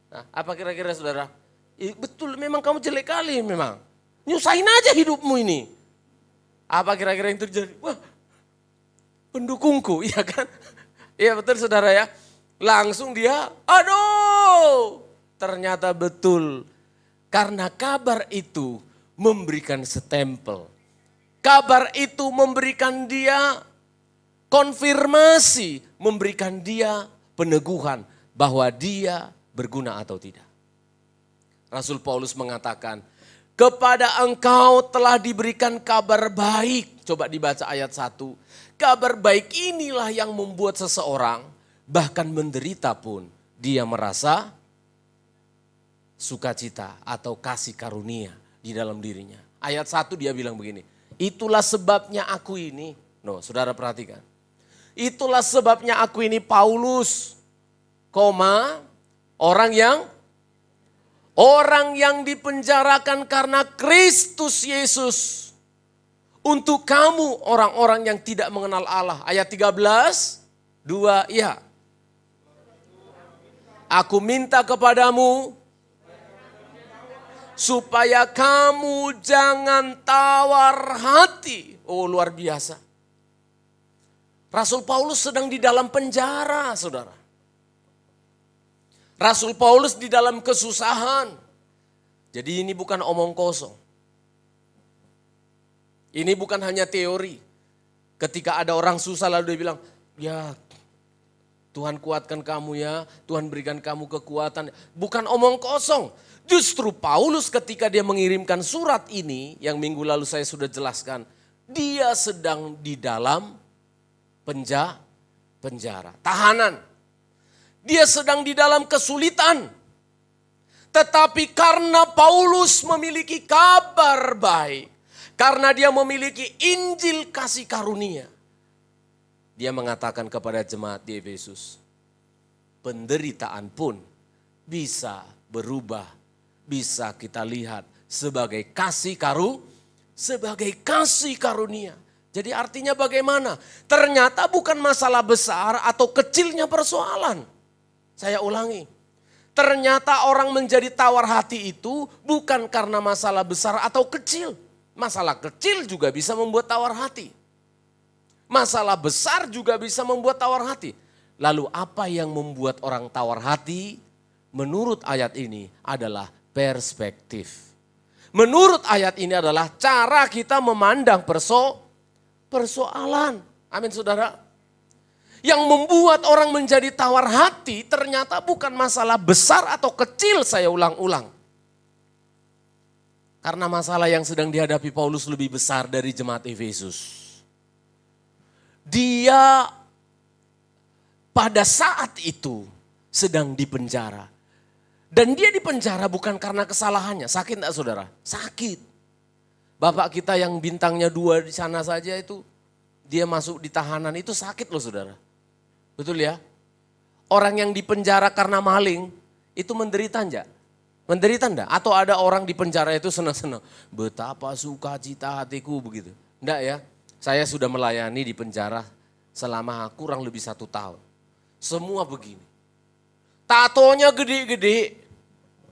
Nah, apa kira-kira saudara? Betul, memang kamu jelek kali memang. Nyusahin aja hidupmu ini. Apa kira-kira yang terjadi? Wah, pendukungku, iya kan? Iya betul saudara ya. Langsung dia, aduh, ternyata betul. Karena kabar itu memberikan stempel. Kabar itu memberikan dia konfirmasi, memberikan dia peneguhan bahwa dia berguna atau tidak. Rasul Paulus mengatakan, kepada engkau telah diberikan kabar baik. Coba dibaca ayat 1. Kabar baik inilah yang membuat seseorang bahkan menderita pun dia merasa sukacita atau kasih karunia di dalam dirinya. Ayat 1 dia bilang begini, itulah sebabnya aku ini, saudara perhatikan. Itulah sebabnya aku ini Paulus, orang yang dipenjarakan karena Kristus Yesus. Untuk kamu orang-orang yang tidak mengenal Allah. Ayat 13, 2, ya. Aku minta kepadamu supaya kamu jangan tawar hati. Oh luar biasa. Rasul Paulus sedang di dalam penjara saudara. Rasul Paulus di dalam kesusahan. Jadi ini bukan omong kosong. Ini bukan hanya teori. Ketika ada orang susah lalu dia bilang, ya Tuhan kuatkan kamu ya, Tuhan berikan kamu kekuatan. Bukan omong kosong. Justru Paulus ketika dia mengirimkan surat ini, yang minggu lalu saya sudah jelaskan. Dia sedang di dalam penjara, tahanan. Dia sedang di dalam kesulitan. Tetapi karena Paulus memiliki kabar baik, karena dia memiliki Injil kasih karunia, dia mengatakan kepada jemaat di Efesus, penderitaan pun bisa berubah, bisa kita lihat sebagai kasih karunia. Jadi artinya bagaimana? Ternyata bukan masalah besar atau kecilnya persoalan. Saya ulangi. Ternyata orang menjadi tawar hati itu bukan karena masalah besar atau kecil. Masalah kecil juga bisa membuat tawar hati. Masalah besar juga bisa membuat tawar hati. Lalu apa yang membuat orang tawar hati? Menurut ayat ini adalah perspektif. Menurut ayat ini adalah cara kita memandang persoalan. Amin saudara. Yang membuat orang menjadi tawar hati ternyata bukan masalah besar atau kecil, saya ulang-ulang. Karena masalah yang sedang dihadapi Paulus lebih besar dari jemaat Efesus. Dia pada saat itu sedang dipenjara. Dan dia dipenjara bukan karena kesalahannya. Sakit enggak saudara? Sakit. Bapak kita yang bintangnya 2 di sana saja itu, dia masuk di tahanan itu sakit loh saudara. Betul ya? orang yang dipenjara karena maling itu menderita enggak? Menderita enggak? Atau ada orang di penjara itu senang-senang, betapa sukacita hatiku begitu. Enggak ya, saya sudah melayani di penjara selama kurang lebih 1 tahun. Semua begini. Tatonya gede-gede.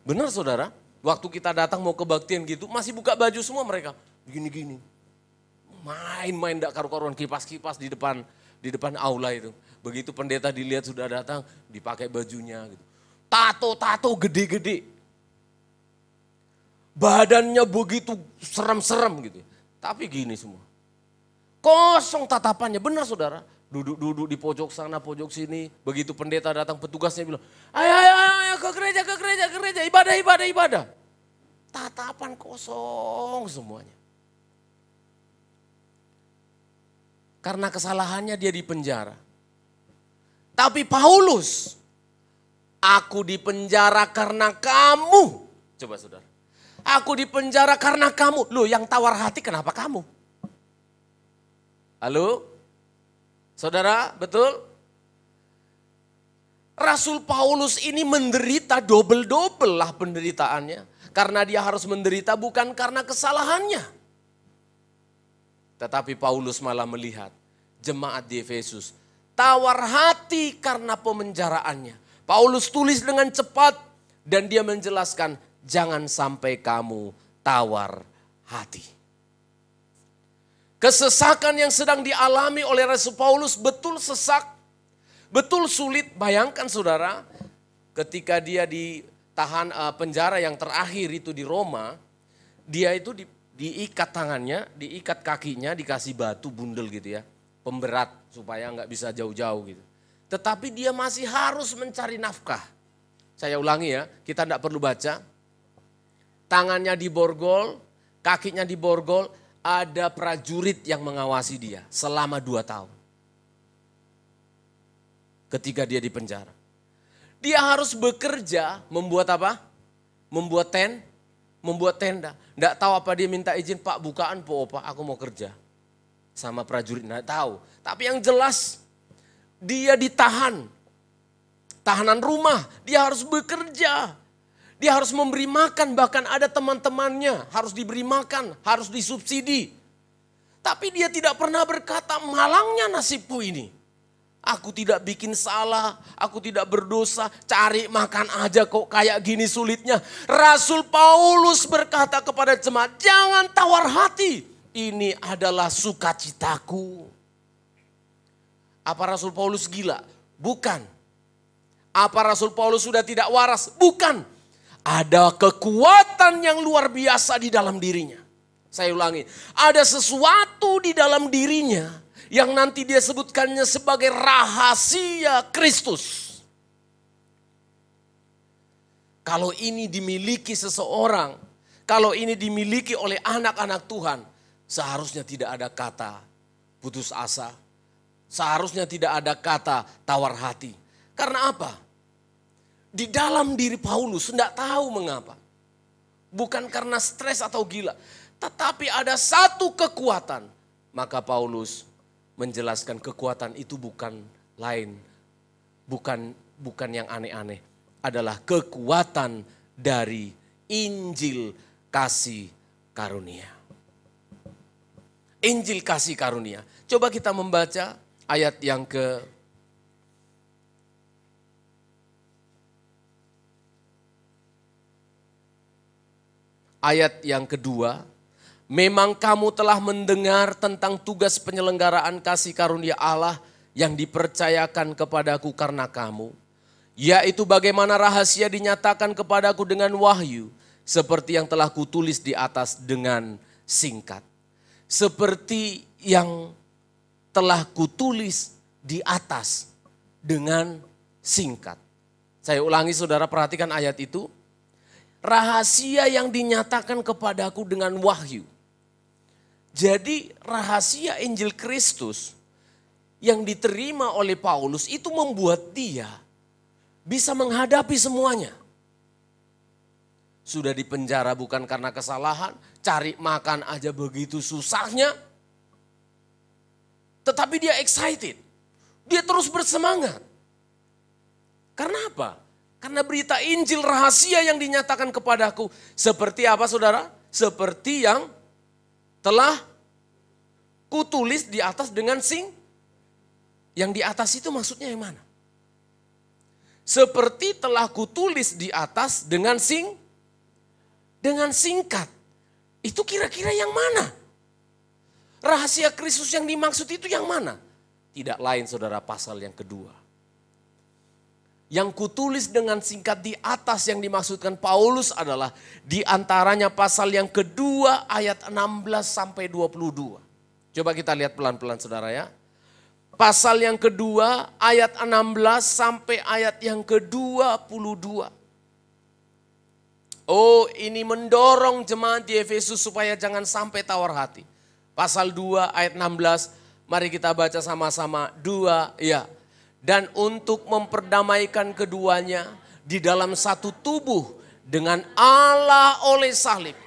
Benar saudara? Waktu kita datang mau kebaktian gitu, masih buka baju semua mereka. Gini-gini. Main-main enggak karu-karuan, kipas-kipas di depan aula itu. Begitu pendeta dilihat sudah datang, dipakai bajunya gitu. Tato-tato gede-gede. Badannya begitu serem-serem gitu. Tapi gini semua. Kosong tatapannya, benar saudara. Duduk-duduk di pojok sana, pojok sini. Begitu pendeta datang, petugasnya bilang, ayo ke gereja, ibadah. Tatapan kosong semuanya. Karena kesalahannya dia dipenjara. Tapi Paulus, aku dipenjara karena kamu. Coba saudara. Aku dipenjara karena kamu. Loh, yang tawar hati kenapa kamu? Halo? Saudara, betul? Rasul Paulus ini menderita double-double lah penderitaannya. Karena dia harus menderita bukan karena kesalahannya. Tetapi Paulus malah melihat jemaat di Efesus tawar hati karena pemenjaraannya. Paulus tulis dengan cepat dan dia menjelaskan, jangan sampai kamu tawar hati. Kesesakan yang sedang dialami oleh Rasul Paulus betul sesak, betul sulit. Bayangkan saudara, ketika dia ditahan penjara yang terakhir itu di Roma, dia itu diikat tangannya, diikat kakinya, dikasih batu bundel gitu ya, pemberat supaya nggak bisa jauh-jauh gitu. Tetapi dia masih harus mencari nafkah. Saya ulangi ya, kita tidak perlu baca. Tangannya diborgol, kakinya diborgol, ada prajurit yang mengawasi dia selama 2 tahun. Ketika dia di penjara. Dia harus bekerja, membuat apa? Membuat tenda. Nggak tahu apa dia minta izin, Pak bukaan po, Pak aku mau kerja. Sama prajurit, nggak tahu. Tapi yang jelas dia ditahan. Tahanan rumah, dia harus bekerja. Dia harus memberi makan, bahkan ada teman-temannya harus diberi makan, harus disubsidi. Tapi dia tidak pernah berkata, malangnya nasibku ini. Aku tidak bikin salah, aku tidak berdosa, cari makan aja kok kayak gini sulitnya. Rasul Paulus berkata kepada jemaat, jangan tawar hati, ini adalah sukacitaku. Apa Rasul Paulus gila? Bukan. Apa Rasul Paulus sudah tidak waras? Bukan. Ada kekuatan yang luar biasa di dalam dirinya. Saya ulangi, ada sesuatu di dalam dirinya yang nanti dia sebutkannya sebagai rahasia Kristus. Kalau ini dimiliki seseorang, kalau ini dimiliki oleh anak-anak Tuhan, seharusnya tidak ada kata putus asa. Seharusnya tidak ada kata tawar hati. Karena apa? Di dalam diri Paulus, tidak tahu mengapa. Bukan karena stres atau gila. Tetapi ada satu kekuatan. Maka Paulus menjelaskan kekuatan itu bukan lain. Bukan yang aneh-aneh. Adalah kekuatan dari Injil kasih karunia. Injil kasih karunia. Coba kita membaca ayat yang ayat yang kedua, memang kamu telah mendengar tentang tugas penyelenggaraan kasih karunia Allah yang dipercayakan kepadaku karena kamu. Yaitu bagaimana rahasia dinyatakan kepadaku dengan wahyu, seperti yang telah kutulis di atas dengan singkat. Seperti yang telah kutulis di atas dengan singkat. Saya ulangi saudara, perhatikan ayat itu. Rahasia yang dinyatakan kepadaku dengan wahyu. Jadi rahasia Injil Kristus yang diterima oleh Paulus itu membuat dia bisa menghadapi semuanya. Sudah dipenjara bukan karena kesalahan, cari makan aja begitu susahnya. Tetapi dia excited, dia terus bersemangat. Karena apa? Karena berita Injil rahasia yang dinyatakan kepadaku. Seperti apa saudara? Seperti yang telah kutulis di atas dengan Yang di atas itu maksudnya yang mana? Seperti telah kutulis di atas dengan singkat. Itu kira-kira yang mana? Rahasia Kristus yang dimaksud itu yang mana? Tidak lain saudara, pasal yang kedua. Yang kutulis dengan singkat di atas yang dimaksudkan Paulus adalah di antaranya pasal yang kedua ayat 16 sampai 22. Coba kita lihat pelan-pelan saudara ya. Pasal yang kedua ayat 16 sampai ayat yang ke-22. Oh, ini mendorong jemaat di Efesus supaya jangan sampai tawar hati. Pasal 2 ayat 16, mari kita baca sama-sama. 2, ya. Dan untuk memperdamaikan keduanya di dalam satu tubuh dengan Allah oleh salib.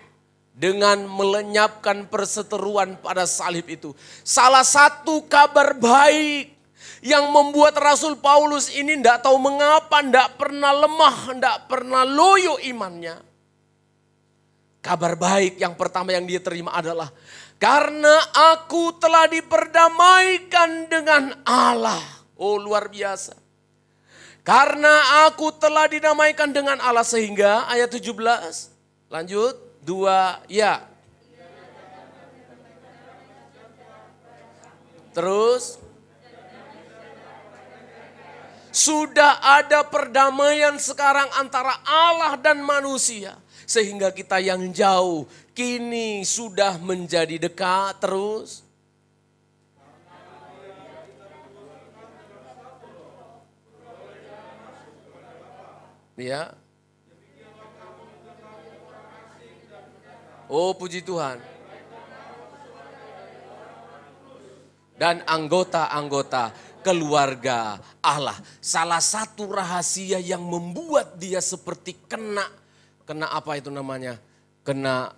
Dengan melenyapkan perseteruan pada salib itu. Salah satu kabar baik yang membuat Rasul Paulus ini tidak tahu mengapa, tidak pernah lemah, tidak pernah loyo imannya. Kabar baik yang pertama yang dia terima adalah, karena aku telah diperdamaikan dengan Allah. Oh luar biasa. Karena aku telah didamaikan dengan Allah sehingga ayat 17, lanjut. 2, ya. Terus. Sudah ada perdamaian sekarang antara Allah dan manusia. Sehingga kita yang jauh kini sudah menjadi dekat. Terus. Ya. Oh puji Tuhan. Dan anggota-anggota keluarga Allah. Salah satu rahasia yang membuat dia seperti kena apa itu namanya? Kena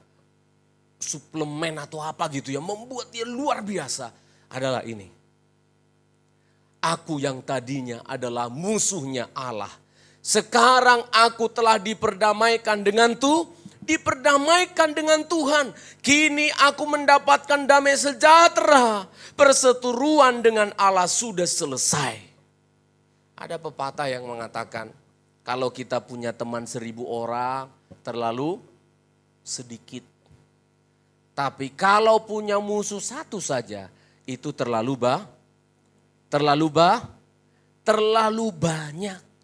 suplemen atau apa gitu ya. Membuat dia luar biasa adalah ini. Aku yang tadinya adalah musuhnya Allah. Sekarang aku telah diperdamaikan dengan diperdamaikan dengan Tuhan. Kini aku mendapatkan damai sejahtera. Perseteruan dengan Allah sudah selesai. Ada pepatah yang mengatakan, kalau kita punya teman 1000 orang, terlalu sedikit. Tapi kalau punya musuh satu saja, itu terlalu banyak.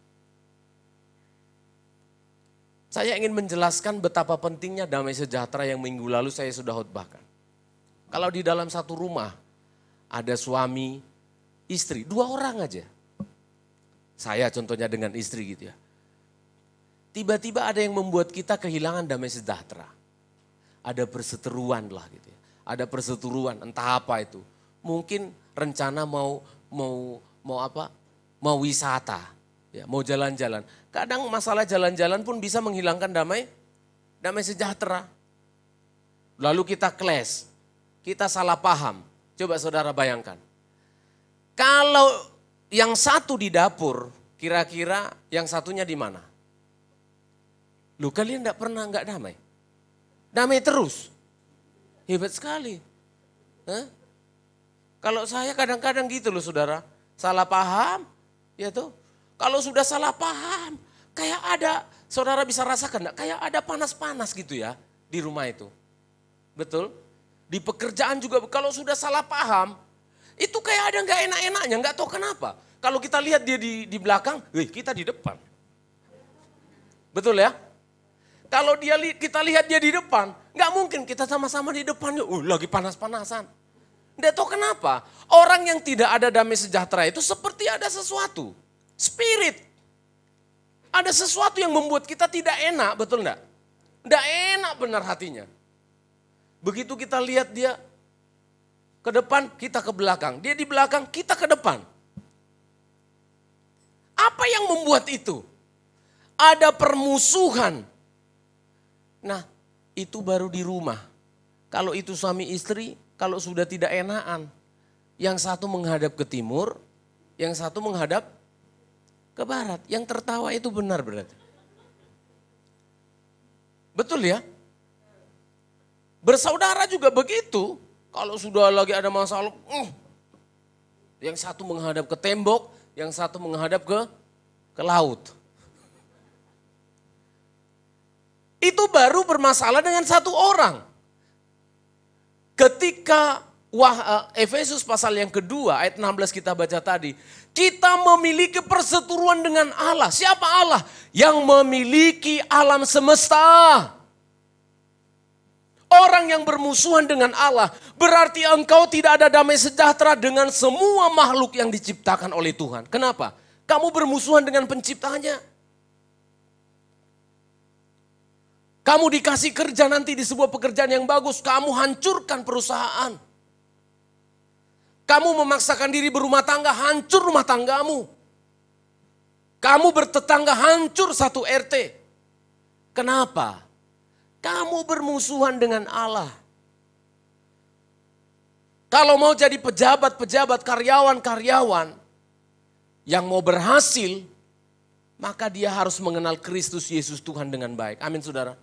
Saya ingin menjelaskan betapa pentingnya damai sejahtera yang minggu lalu saya sudah khotbahkan. Kalau di dalam satu rumah ada suami, istri, 2 orang aja. Saya contohnya dengan istri gitu ya. Tiba-tiba ada yang membuat kita kehilangan damai sejahtera. Ada perseteruan lah gitu ya. Ada perseteruan, entah apa itu. Mungkin rencana mau wisata. Ya, mau jalan-jalan. Kadang masalah jalan-jalan pun bisa menghilangkan damai sejahtera. Lalu kita clash, kita salah paham. Coba saudara bayangkan. Kalau yang satu di dapur, kira-kira yang satunya di mana? Lu kalian enggak damai? Damai terus. Hebat sekali. Hah? Kalau saya kadang-kadang gitu loh saudara, salah paham, ya tuh. Kalau sudah salah paham, kayak ada, saudara bisa rasakan enggak? Kayak ada panas-panas gitu ya di rumah itu. Betul? Di pekerjaan juga kalau sudah salah paham, itu kayak ada enggak enak-enaknya, enggak tahu kenapa. Kalau kita lihat dia di belakang, kita di depan. Betul ya? Kalau kita lihat dia di depan, enggak mungkin kita sama-sama di depannya, lagi panas-panasan. Enggak tahu kenapa. Orang yang tidak ada damai sejahtera itu seperti ada sesuatu. Spirit. Ada sesuatu yang membuat kita tidak enak, betul enggak? Enggak enak benar hatinya. Begitu kita lihat dia ke depan, kita ke belakang. Dia di belakang, kita ke depan. Apa yang membuat itu? Ada permusuhan. Nah, itu baru di rumah. Kalau itu suami istri, kalau sudah tidak enakan. Yang satu menghadap ke timur, yang satu menghadap ke barat. Yang tertawa itu benar berarti. Betul ya? Bersaudara juga begitu. Kalau sudah lagi ada masalah, yang satu menghadap ke tembok, yang satu menghadap ke laut. Itu baru bermasalah dengan satu orang. Ketika Efesus pasal yang kedua ayat 16 kita baca tadi. Kita memiliki perseteruan dengan Allah. Siapa Allah? Yang memiliki alam semesta. Orang yang bermusuhan dengan Allah. Berarti engkau tidak ada damai sejahtera dengan semua makhluk yang diciptakan oleh Tuhan. Kenapa? Kamu bermusuhan dengan penciptanya. Kamu dikasih kerja nanti di sebuah pekerjaan yang bagus. Kamu hancurkan perusahaan. Kamu memaksakan diri berumah tangga, hancur rumah tanggamu. Kamu bertetangga, hancur satu RT. Kenapa? Kamu bermusuhan dengan Allah. Kalau mau jadi pejabat-pejabat, karyawan-karyawan yang mau berhasil, maka dia harus mengenal Kristus Yesus Tuhan dengan baik. Amin saudara.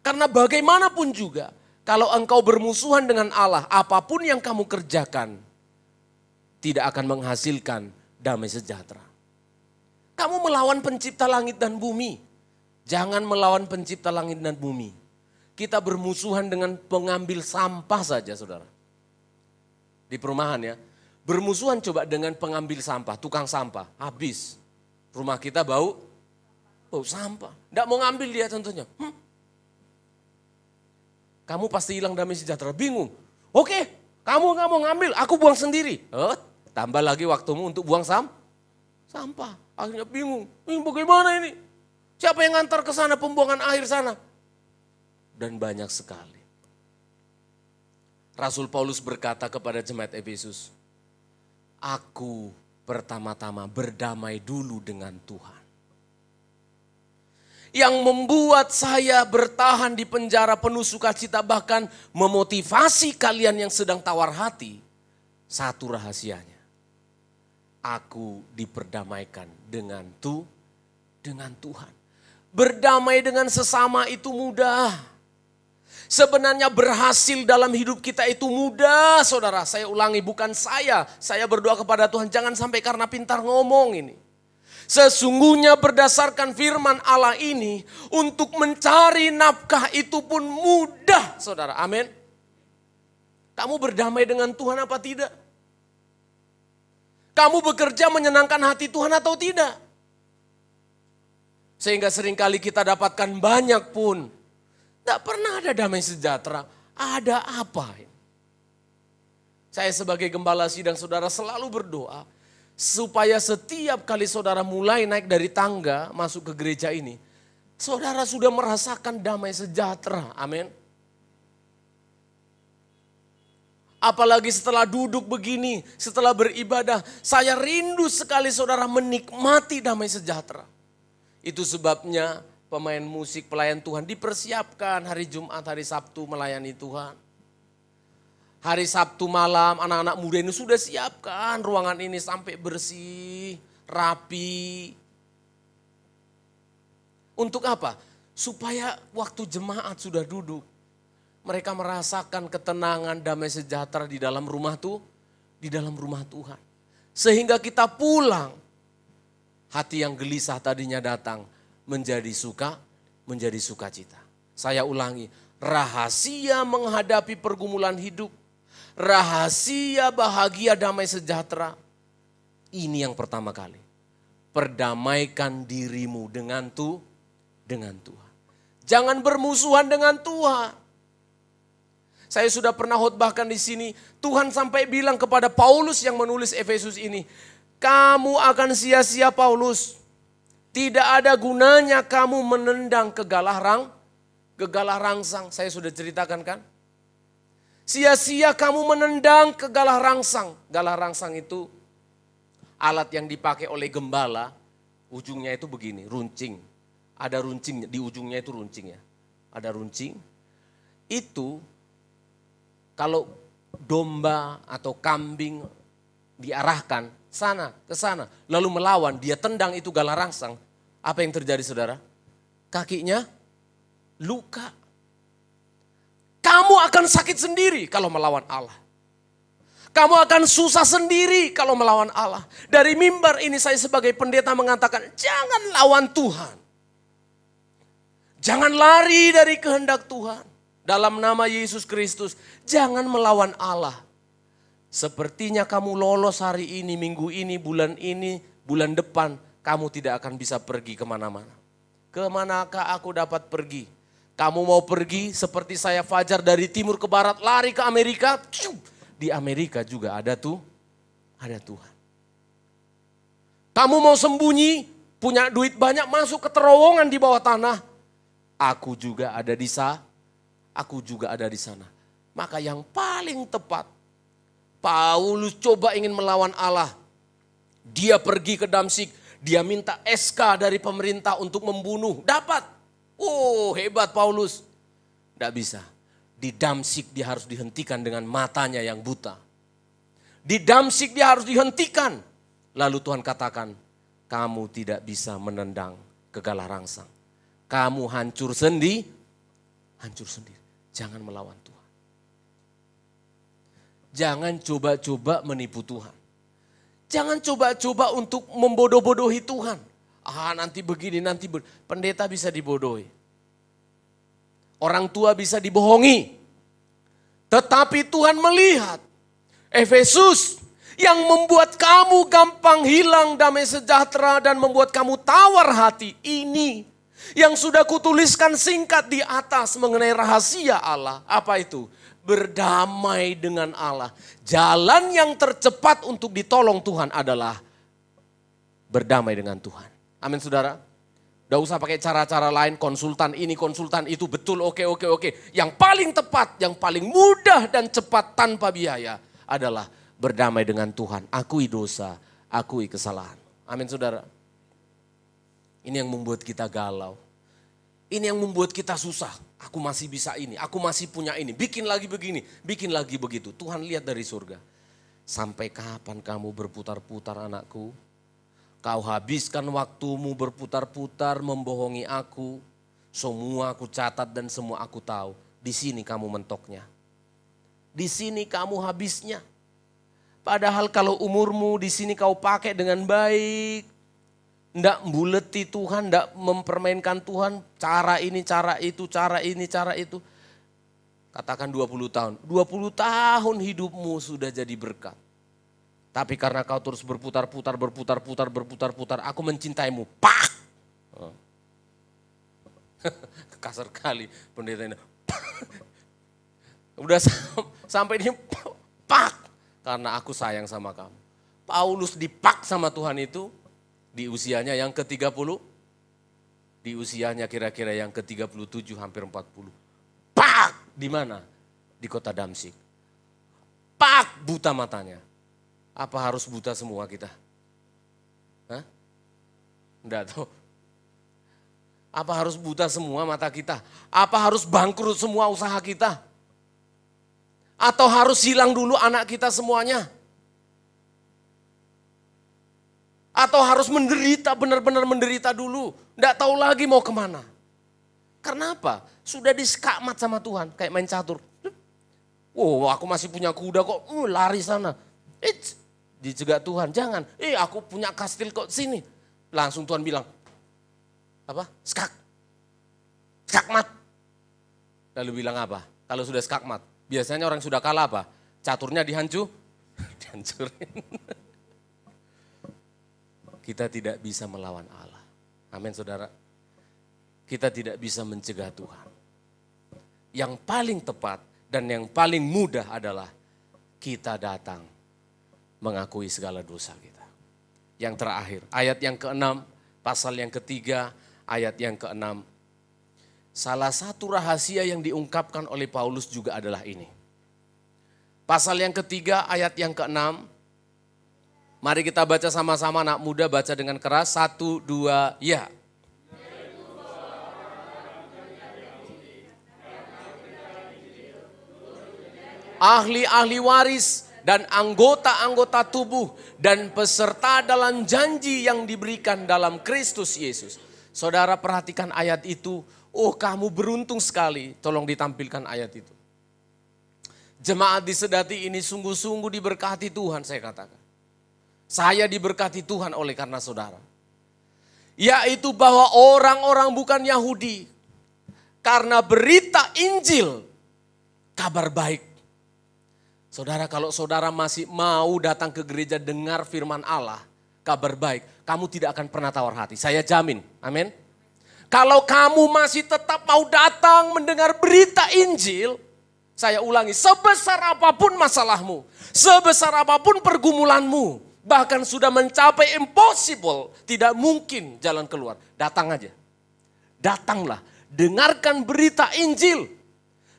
Karena bagaimanapun juga, kalau engkau bermusuhan dengan Allah, apapun yang kamu kerjakan, tidak akan menghasilkan damai sejahtera. Kamu melawan pencipta langit dan bumi. Jangan melawan pencipta langit dan bumi. Kita bermusuhan dengan pengambil sampah saja saudara. Di perumahan ya. Bermusuhan coba dengan pengambil sampah, tukang sampah. Habis. Rumah kita bau sampah. Tidak mau ngambil dia contohnya. Kamu pasti hilang damai sejahtera, bingung. Oke, kamu nggak mau ngambil, aku buang sendiri. Tambah lagi waktumu untuk buang sampah. Akhirnya bingung, ini bagaimana ini? Siapa yang ngantar ke sana pembuangan akhir sana? Dan banyak sekali. Rasul Paulus berkata kepada jemaat Efesus, aku pertama-tama berdamai dulu dengan Tuhan. Yang membuat saya bertahan di penjara penuh sukacita, bahkan memotivasi kalian yang sedang tawar hati. Satu rahasianya, aku diperdamaikan dengan Tuhan. Berdamai dengan sesama itu mudah. Sebenarnya berhasil dalam hidup kita itu mudah saudara. Saya ulangi, bukan saya berdoa kepada Tuhan jangan sampai karena pintar ngomong ini. Sesungguhnya berdasarkan firman Allah ini, untuk mencari nafkah itu pun mudah, saudara. Amin. Kamu berdamai dengan Tuhan apa tidak? Kamu bekerja menyenangkan hati Tuhan atau tidak? Sehingga seringkali kita dapatkan banyak pun, tidak pernah ada damai sejahtera. Ada apa? Saya sebagai gembala sidang saudara selalu berdoa, supaya setiap kali saudara mulai naik dari tangga masuk ke gereja ini, saudara sudah merasakan damai sejahtera. Amin. Apalagi setelah duduk begini, setelah beribadah, saya rindu sekali saudara menikmati damai sejahtera. Itu sebabnya pemain musik pelayan Tuhan dipersiapkan hari Jumat, hari Sabtu melayani Tuhan. Hari Sabtu malam anak-anak muda ini sudah siapkan ruangan ini sampai bersih, rapi. Untuk apa? Supaya waktu jemaat sudah duduk, mereka merasakan ketenangan, damai sejahtera di dalam rumah Tuhan. Sehingga kita pulang, hati yang gelisah tadinya datang menjadi sukacita. Saya ulangi, rahasia menghadapi pergumulan hidup, rahasia bahagia damai sejahtera, ini yang pertama kali. Perdamaikan dirimu dengan Tuhan. Jangan bermusuhan dengan Tuhan. Saya sudah pernah khotbahkan di sini, Tuhan sampai bilang kepada Paulus yang menulis Efesus ini, kamu akan sia-sia Paulus. Tidak ada gunanya kamu menendang kegalah rangsang. Saya sudah ceritakan kan? Sia-sia kamu menendang ke galah rangsang. Galah rangsang itu alat yang dipakai oleh gembala. Ujungnya itu begini, runcing. Ada runcing, di ujungnya itu runcing ya. Ada runcing. Itu kalau domba atau kambing diarahkan sana ke sana, lalu melawan, dia tendang itu galah rangsang. Apa yang terjadi saudara? Kakinya luka. Kamu akan sakit sendiri kalau melawan Allah. Kamu akan susah sendiri kalau melawan Allah. Dari mimbar ini saya sebagai pendeta mengatakan, jangan lawan Tuhan. Jangan lari dari kehendak Tuhan. Dalam nama Yesus Kristus, jangan melawan Allah. Sepertinya kamu lolos hari ini, minggu ini, bulan depan, kamu tidak akan bisa pergi kemana-mana. Kemanakah aku dapat pergi? Kamu mau pergi seperti saya Fajar dari timur ke barat, lari ke Amerika. Di Amerika juga ada Tuhan. Kamu mau sembunyi, punya duit banyak, masuk ke terowongan di bawah tanah. Aku juga ada di sana. Maka yang paling tepat, Paulus coba ingin melawan Allah. Dia pergi ke Damsyik, dia minta SK dari pemerintah untuk membunuh. Dapat. Oh, hebat Paulus. Tidak bisa. Di Damsyik dia harus dihentikan dengan matanya yang buta. Di Damsyik dia harus dihentikan. Lalu Tuhan katakan, kamu tidak bisa menendang ke galah rangsang. Kamu hancur sendiri. Jangan melawan Tuhan. Jangan coba-coba menipu Tuhan. Jangan coba-coba untuk membodoh-bodohi Tuhan. Nanti begini, pendeta bisa dibodohi. Orang tua bisa dibohongi. Tetapi Tuhan melihat Efesus yang membuat kamu gampang hilang damai sejahtera dan membuat kamu tawar hati. Ini yang sudah kutuliskan singkat di atas mengenai rahasia Allah. Apa itu? Berdamai dengan Allah. Jalan yang tercepat untuk ditolong Tuhan adalah berdamai dengan Tuhan. Amin saudara. Udah usah pakai cara-cara lain, konsultan ini, konsultan itu, betul, oke. Yang paling tepat, yang paling mudah dan cepat tanpa biaya adalah berdamai dengan Tuhan. Akui dosa, akui kesalahan. Amin saudara. Ini yang membuat kita galau. Ini yang membuat kita susah. Aku masih bisa ini, aku masih punya ini. Bikin lagi begini, bikin lagi begitu. Tuhan lihat dari surga. Sampai kapan kamu berputar-putar anakku? Kau habiskan waktumu berputar-putar membohongi aku. Semua aku catat dan semua aku tahu. Di sini kamu mentoknya. Di sini kamu habisnya. Padahal kalau umurmu di sini kau pakai dengan baik. Ndak mbuleti Tuhan, ndak mempermainkan Tuhan. Cara ini, cara itu, cara ini, cara itu. Katakan 20 tahun. 20 tahun hidupmu sudah jadi berkat. Tapi karena kau terus berputar-putar, aku mencintaimu. Pak! Oh. Kasar kali pendeta ini. Udah sampai ini, pak! Karena aku sayang sama kamu. Paulus dipak sama Tuhan itu di usianya yang ke-30. Di usianya kira-kira yang ke-37 hampir 40. Pak! Di mana? Di kota Damsyik. Pak! Buta matanya. Apa harus buta semua kita? Hah? Enggak tahu. Apa harus buta semua mata kita? Apa harus bangkrut semua usaha kita? Atau harus hilang dulu anak kita semuanya? Atau harus menderita, benar-benar menderita dulu? Enggak tahu lagi mau kemana. Karena apa? Sudah diskakmat sama Tuhan, kayak main catur. Oh, aku masih punya kuda kok, lari sana. Dicegat Tuhan, jangan. Aku punya kastil kok sini. Langsung Tuhan bilang, apa? Skakmat. Lalu bilang apa? Kalau sudah skakmat, biasanya orang sudah kalah apa? Caturnya dihancurin. Kita tidak bisa melawan Allah. Amin saudara. Kita tidak bisa mencegah Tuhan. Yang paling tepat dan yang paling mudah adalah kita datang mengakui segala dosa kita. Yang terakhir, ayat yang ke-6, pasal yang ketiga, ayat yang ke-6. Salah satu rahasia yang diungkapkan oleh Paulus juga adalah ini. Pasal yang ketiga, ayat yang ke-6. Mari kita baca sama-sama, anak muda baca dengan keras. 1, 2, ya. Ahli-ahli waris dan anggota-anggota tubuh dan peserta dalam janji yang diberikan dalam Kristus Yesus. Saudara perhatikan ayat itu. Oh, kamu beruntung sekali. Tolong ditampilkan ayat itu. Jemaat di Sedati ini sungguh-sungguh diberkati Tuhan, saya katakan. Saya diberkati Tuhan oleh karena saudara. Yaitu bahwa orang-orang bukan Yahudi, karena berita Injil, kabar baik. Saudara, kalau saudara masih mau datang ke gereja dengar firman Allah, kabar baik, kamu tidak akan pernah tawar hati. Saya jamin, amin. Kalau kamu masih tetap mau datang mendengar berita Injil, saya ulangi, sebesar apapun masalahmu, sebesar apapun pergumulanmu, bahkan sudah mencapai impossible, tidak mungkin jalan keluar, datang aja. Datanglah, dengarkan berita Injil.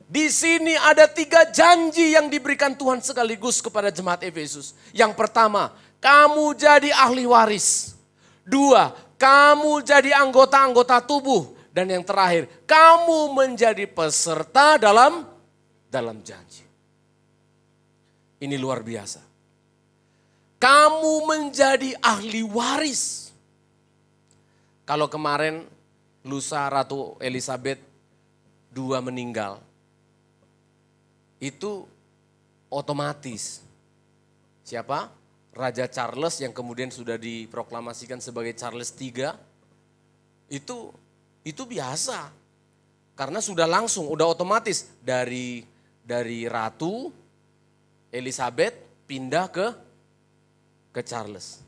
Di sini ada 3 janji yang diberikan Tuhan sekaligus kepada jemaat Efesus. Yang pertama, kamu jadi ahli waris. 2, kamu jadi anggota-anggota tubuh. Dan yang terakhir, kamu menjadi peserta dalam janji. Ini luar biasa. Kamu menjadi ahli waris. Kalau kemarin lusa Ratu Elizabeth II meninggal, itu otomatis. Siapa? Raja Charles yang kemudian sudah diproklamasikan sebagai Charles III. Itu biasa. Karena sudah langsung, udah otomatis dari Ratu Elizabeth pindah ke Charles.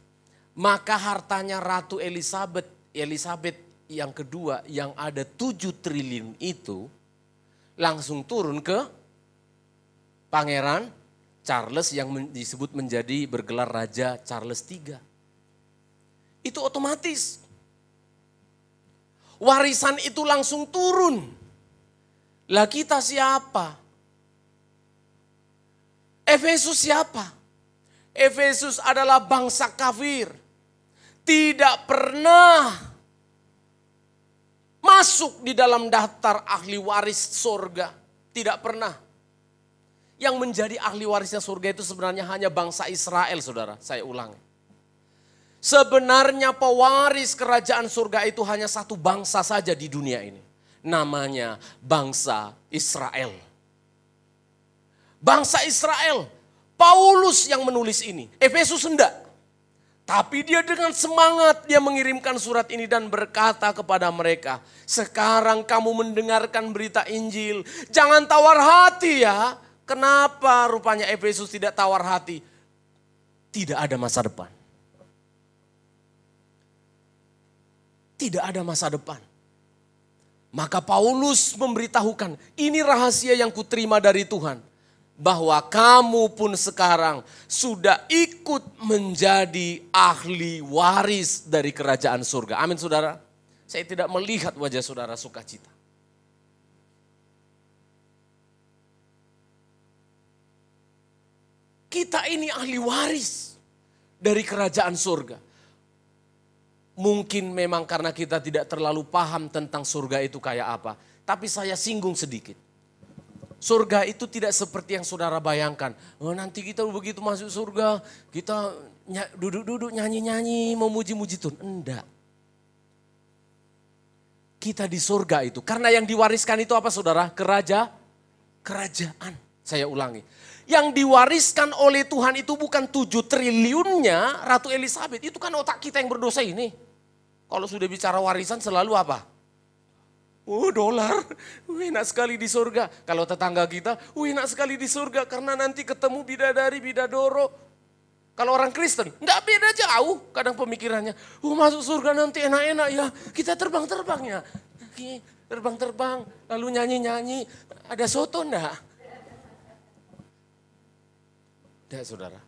Maka hartanya Ratu Elizabeth yang kedua yang ada 7 triliun itu langsung turun ke Pangeran Charles yang disebut menjadi bergelar Raja Charles III. Itu otomatis. Warisan itu langsung turun. Lah kita siapa? Efesus siapa? Efesus adalah bangsa kafir. Tidak pernah masuk di dalam daftar ahli waris surga. Tidak pernah. Yang menjadi ahli warisnya surga itu sebenarnya hanya bangsa Israel, saudara. Saya ulangi. Sebenarnya pewaris kerajaan surga itu hanya satu bangsa saja di dunia ini. Namanya bangsa Israel. Bangsa Israel. Paulus yang menulis ini. Efesus enggak. Tapi dia dengan semangat dia mengirimkan surat ini dan berkata kepada mereka. Sekarang kamu mendengarkan berita Injil. Jangan tawar hati ya. Kenapa rupanya Efesus tidak tawar hati? Tidak ada masa depan. Tidak ada masa depan. Maka Paulus memberitahukan, ini rahasia yang kuterima dari Tuhan. Bahwa kamu pun sekarang sudah ikut menjadi ahli waris dari kerajaan surga. Amin saudara. Saya tidak melihat wajah saudara sukacita. Kita ini ahli waris dari kerajaan surga. Mungkin memang karena kita tidak terlalu paham tentang surga itu kayak apa. Tapi saya singgung sedikit. Surga itu tidak seperti yang saudara bayangkan. Oh, nanti kita begitu masuk surga, kita duduk-duduk nyanyi-nyanyi, memuji-muji Tuhan. Enggak. Kita di surga itu. Karena yang diwariskan itu apa saudara? Kerajaan. Saya ulangi. Yang diwariskan oleh Tuhan itu bukan 7 triliunnya Ratu Elizabeth. Itu kan otak kita yang berdosa ini. Kalau sudah bicara warisan selalu apa? Oh dolar, enak sekali di surga. Kalau tetangga kita, enak sekali di surga karena nanti ketemu bidadari, bidadoro. Kalau orang Kristen, enggak beda jauh kadang pemikirannya. Masuk surga nanti enak-enak ya, kita terbang-terbang ya. Terbang-terbang, lalu nyanyi-nyanyi. Ada soto enggak? Tidak saudara.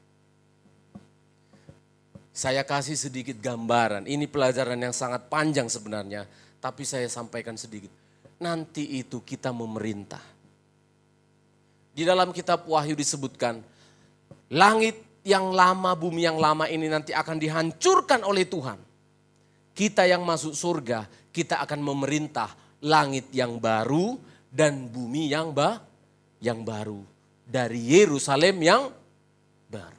Saya kasih sedikit gambaran. Ini pelajaran yang sangat panjang sebenarnya. Tapi saya sampaikan sedikit. Nanti itu kita memerintah. Di dalam kitab Wahyu disebutkan. Langit yang lama, bumi yang lama ini nanti akan dihancurkan oleh Tuhan. Kita yang masuk surga, kita akan memerintah langit yang baru dan bumi yang baru. Dari Yerusalem yang akbar.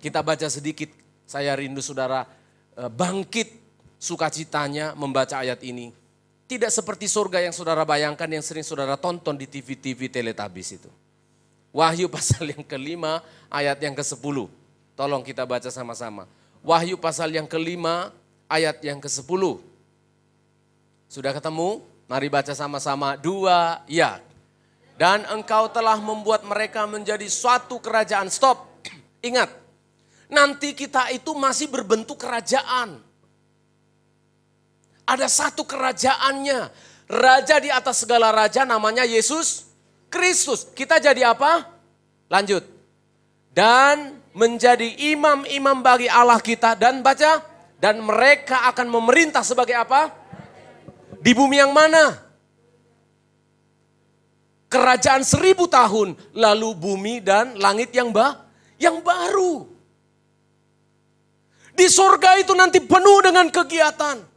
Kita baca sedikit, saya rindu saudara bangkit sukacitanya membaca ayat ini. Tidak seperti surga yang saudara bayangkan, yang sering saudara tonton di TV-TV Teletubbies itu. Wahyu pasal yang kelima ayat yang ke-10. Tolong kita baca sama-sama. Wahyu pasal yang kelima ayat yang ke-10. Sudah ketemu? Mari baca sama-sama. 2, ya. Dan engkau telah membuat mereka menjadi suatu kerajaan. Stop. Ingat, nanti kita itu masih berbentuk kerajaan. Ada satu kerajaannya. Raja di atas segala raja namanya Yesus Kristus. Kita jadi apa? Lanjut. Dan menjadi imam-imam bagi Allah kita. Dan baca. Dan mereka akan memerintah sebagai apa? Di bumi yang mana? Kerajaan 1000 tahun. Lalu bumi dan langit yang baru. Di surga itu nanti penuh dengan kegiatan.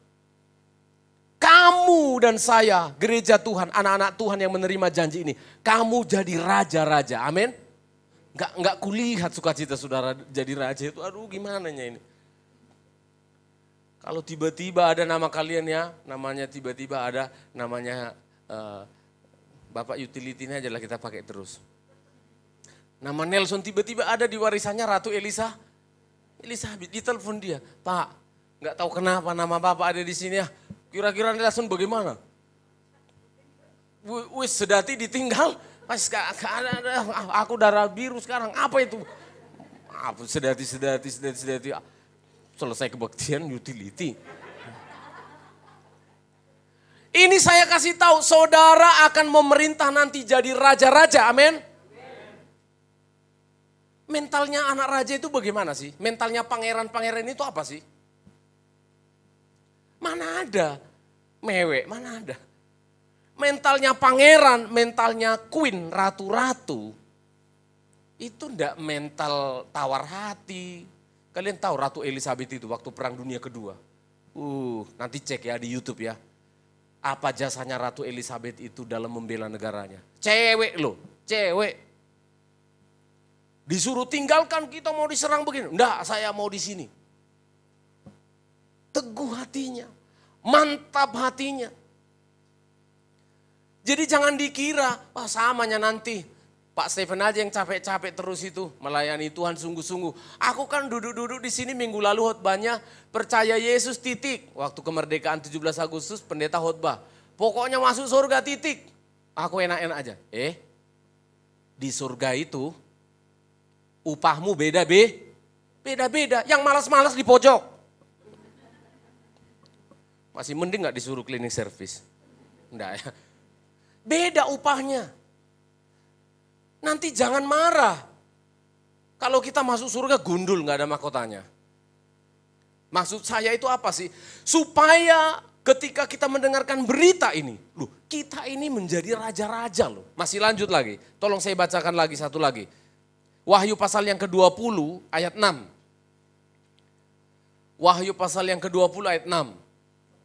Kamu dan saya, gereja Tuhan, anak-anak Tuhan yang menerima janji ini. Kamu jadi raja-raja, amin. Enggak kulihat sukacita saudara jadi raja itu, aduh gimana ini. Kalau tiba-tiba ada nama kalian ya, namanya tiba-tiba ada namanya Bapak utility ini aja lah kita pakai terus. Nama Nelson tiba-tiba ada di warisannya Ratu Elizabeth, ditelepon dia. Pak, enggak tahu kenapa nama Bapak ada di sini ya. Kira-kira Nelson bagaimana? Wis sedati ditinggal, aku darah biru sekarang, apa itu? Apa sedati. Selesai kebaktian utility. Ini saya kasih tahu, saudara akan memerintah nanti jadi raja-raja, amin. Mentalnya anak raja itu bagaimana sih? Mentalnya pangeran-pangeran itu apa sih? Mana ada mewek, mana ada. Mentalnya pangeran, mentalnya queen, ratu-ratu. Itu enggak mental tawar hati. Kalian tahu Ratu Elizabeth itu waktu Perang Dunia Kedua. Nanti cek ya di YouTube ya. Apa jasanya Ratu Elizabeth itu dalam membela negaranya. Cewek loh, cewek. Disuruh tinggalkan, kita mau diserang begini. Enggak, saya mau di sini. Teguh hatinya, mantap hatinya. Jadi jangan dikira, samanya nanti Pak Stephen aja yang capek-capek terus itu melayani Tuhan sungguh-sungguh. Aku kan duduk-duduk di sini minggu lalu khotbahnya percaya Yesus titik. Waktu kemerdekaan 17 Agustus pendeta khotbah. Pokoknya masuk surga titik. Aku enak-enak aja. Di surga itu upahmu beda-beda. Yang malas-malas di pojok. Masih mending gak disuruh cleaning service. Enggak ya. Beda upahnya. Nanti jangan marah. Kalau kita masuk surga gundul gak ada mahkotanya. Maksud saya itu apa sih? Supaya ketika kita mendengarkan berita ini. Loh, kita ini menjadi raja-raja loh. Masih lanjut lagi. Tolong saya bacakan lagi satu lagi. Wahyu pasal yang ke-20 ayat 6. Wahyu pasal yang ke-20 ayat 6.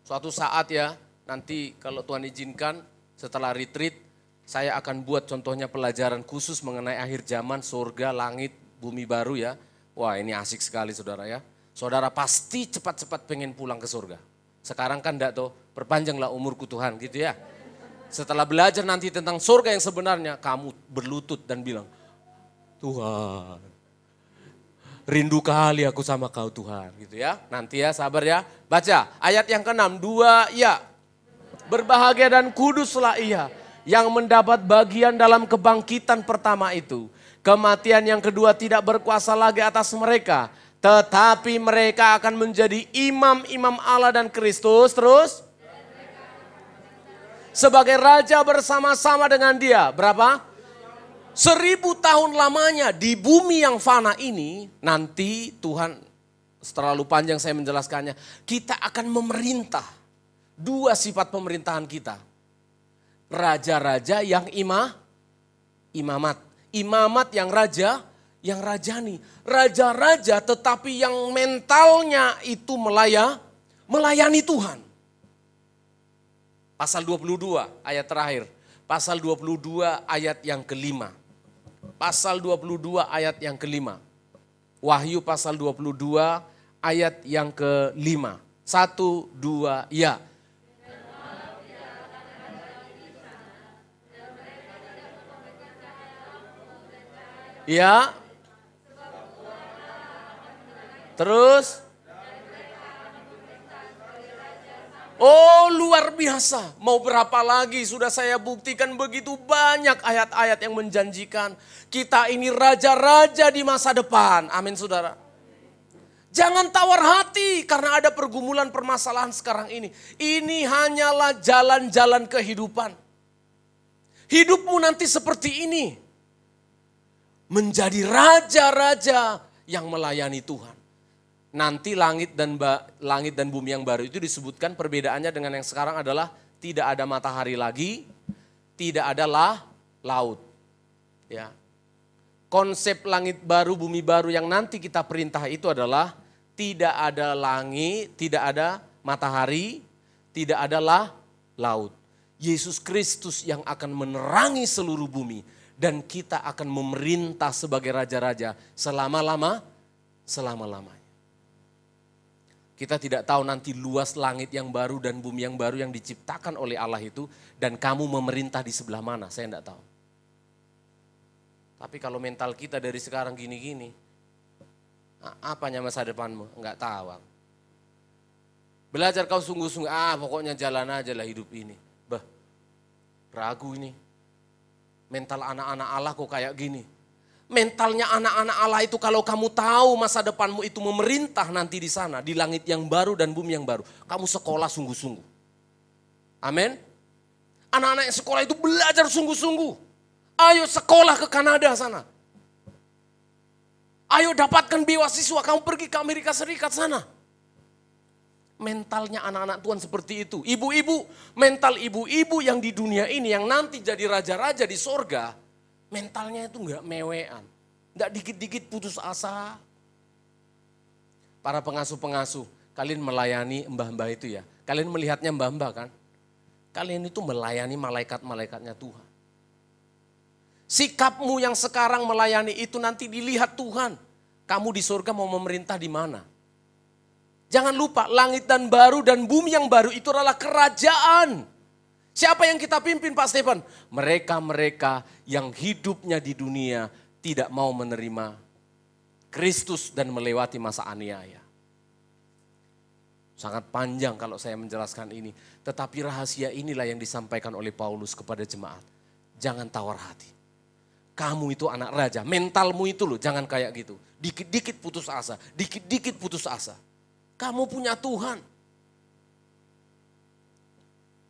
Suatu saat ya, nanti kalau Tuhan izinkan setelah retreat, saya akan buat contohnya pelajaran khusus mengenai akhir zaman, surga, langit, bumi baru ya. Wah ini asik sekali saudara ya. Saudara pasti cepat-cepat pengen pulang ke surga. Sekarang kan enggak tuh, perpanjanglah umurku Tuhan gitu ya. Setelah belajar nanti tentang surga yang sebenarnya, kamu berlutut dan bilang, Tuhan, rindu kali aku sama kau Tuhan gitu ya. Nanti ya sabar ya. Baca ayat yang ke-6, 2 ya. Berbahagia dan kuduslah ia yang mendapat bagian dalam kebangkitan pertama itu. Kematian yang kedua tidak berkuasa lagi atas mereka. Tetapi mereka akan menjadi imam-imam Allah dan Kristus. Terus? Sebagai raja bersama-sama dengan dia. Berapa? 1000 tahun lamanya di bumi yang fana ini. Nanti Tuhan, terlalu panjang saya menjelaskannya. Kita akan memerintah. 2 sifat pemerintahan kita. Raja-raja yang imamat. Imamat yang raja, yang rajani. Raja-raja tetapi yang mentalnya itu melayani Tuhan. Pasal 22 ayat terakhir. Pasal 22 ayat yang ke-5. pasal 22 ayat yang kelima. Wahyu pasal 22 ayat yang kelima. 1, 2, ya. Ya. Terus. Oh, luar biasa. Mau berapa lagi? Sudah saya buktikan begitu banyak ayat-ayat yang menjanjikan. Kita ini raja-raja di masa depan. Amin, saudara. Jangan tawar hati karena ada pergumulan permasalahan sekarang ini. Ini hanyalah jalan-jalan kehidupan. Hidupmu nanti seperti ini. Menjadi raja-raja yang melayani Tuhan. Nanti langit dan bumi yang baru itu disebutkan perbedaannya dengan yang sekarang adalah tidak ada matahari lagi, tidak ada laut. Ya. Konsep langit baru, bumi baru yang nanti kita perintah itu adalah tidak ada langit, tidak ada matahari, tidak ada laut. Yesus Kristus yang akan menerangi seluruh bumi dan kita akan memerintah sebagai raja-raja selama-lamanya. Kita tidak tahu nanti luas langit yang baru dan bumi yang baru yang diciptakan oleh Allah itu. Dan kamu memerintah di sebelah mana, saya tidak tahu. Tapi kalau mental kita dari sekarang gini-gini. Apanya masa depanmu? Enggak tahu. Belajar kau sungguh-sungguh, pokoknya jalan aja lah hidup ini. Ragu ini. Mental anak-anak Allah kok kayak gini. Mentalnya anak-anak Allah itu kalau kamu tahu masa depanmu itu memerintah nanti di sana. Di langit yang baru dan bumi yang baru. Kamu sekolah sungguh-sungguh. Amin. Anak-anak yang sekolah itu belajar sungguh-sungguh. Ayo sekolah ke Kanada sana. Ayo dapatkan beasiswa, kamu pergi ke Amerika Serikat sana. Mentalnya anak-anak Tuhan seperti itu. Ibu-ibu, mental ibu-ibu yang di dunia ini yang nanti jadi raja-raja di sorga. Mentalnya itu enggak mewean. Enggak dikit-dikit putus asa. Para pengasuh-pengasuh, kalian melayani mbah-mbah itu ya. Kalian melihatnya mbah-mbah kan? Kalian itu melayani malaikat-malaikatnya Tuhan. Sikapmu yang sekarang melayani itu nanti dilihat Tuhan. Kamu di surga mau memerintah di mana? Jangan lupa langit dan baru dan bumi yang baru itu adalah kerajaan. Siapa yang kita pimpin Pak Stefan? Mereka-mereka yang hidupnya di dunia tidak mau menerima Kristus dan melewati masa aniaya. Sangat panjang kalau saya menjelaskan ini. Tetapi rahasia inilah yang disampaikan oleh Paulus kepada jemaat. Jangan tawar hati. Kamu itu anak raja, mentalmu itu loh jangan kayak gitu. Dikit-dikit putus asa, dikit-dikit putus asa. Kamu punya Tuhan.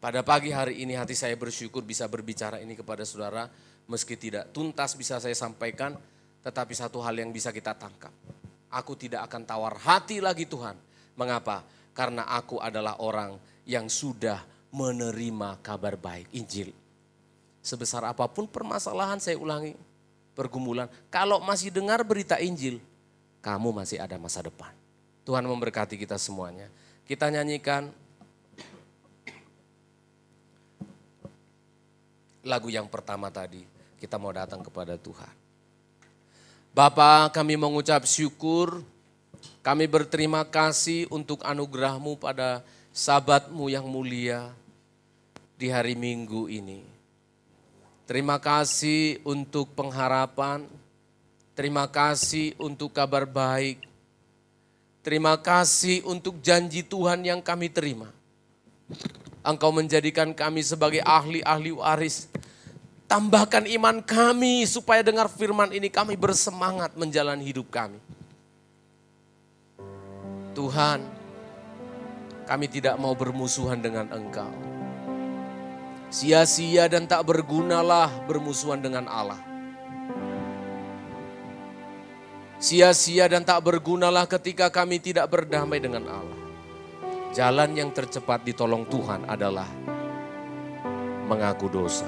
Pada pagi hari ini hati saya bersyukur bisa berbicara ini kepada saudara. Meski tidak tuntas bisa saya sampaikan, tetapi satu hal yang bisa kita tangkap. Aku tidak akan tawar hati lagi Tuhan. Mengapa? Karena aku adalah orang yang sudah menerima kabar baik, Injil. Sebesar apapun permasalahan saya ulangi, pergumulan. Kalau masih dengar berita Injil, kamu masih ada masa depan. Tuhan memberkati kita semuanya. Kita nyanyikan lagu yang pertama tadi, kita mau datang kepada Tuhan. Bapa, kami mengucap syukur, kami berterima kasih untuk anugerah-Mu pada sahabat-Mu yang mulia di hari Minggu ini. Terima kasih untuk pengharapan, terima kasih untuk kabar baik, terima kasih untuk janji Tuhan yang kami terima. Engkau menjadikan kami sebagai ahli-ahli waris. Tambahkan iman kami supaya dengar firman ini kami bersemangat menjalani hidup kami. Tuhan, kami tidak mau bermusuhan dengan Engkau. Sia-sia dan tak bergunalah bermusuhan dengan Allah. Sia-sia dan tak bergunalah ketika kami tidak berdamai dengan Allah. Jalan yang tercepat ditolong Tuhan adalah mengaku dosa.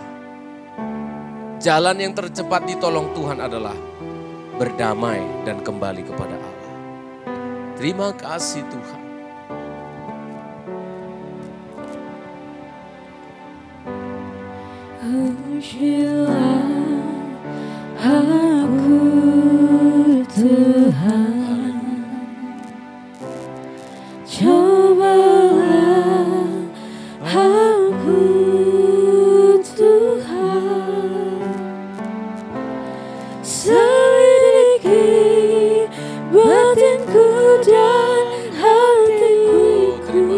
Jalan yang tercepat ditolong Tuhan adalah berdamai dan kembali kepada Allah. Terima kasih Tuhan. Aku Tuhan, cobalah aku Tuhan, selidiki batinku dan hatiku,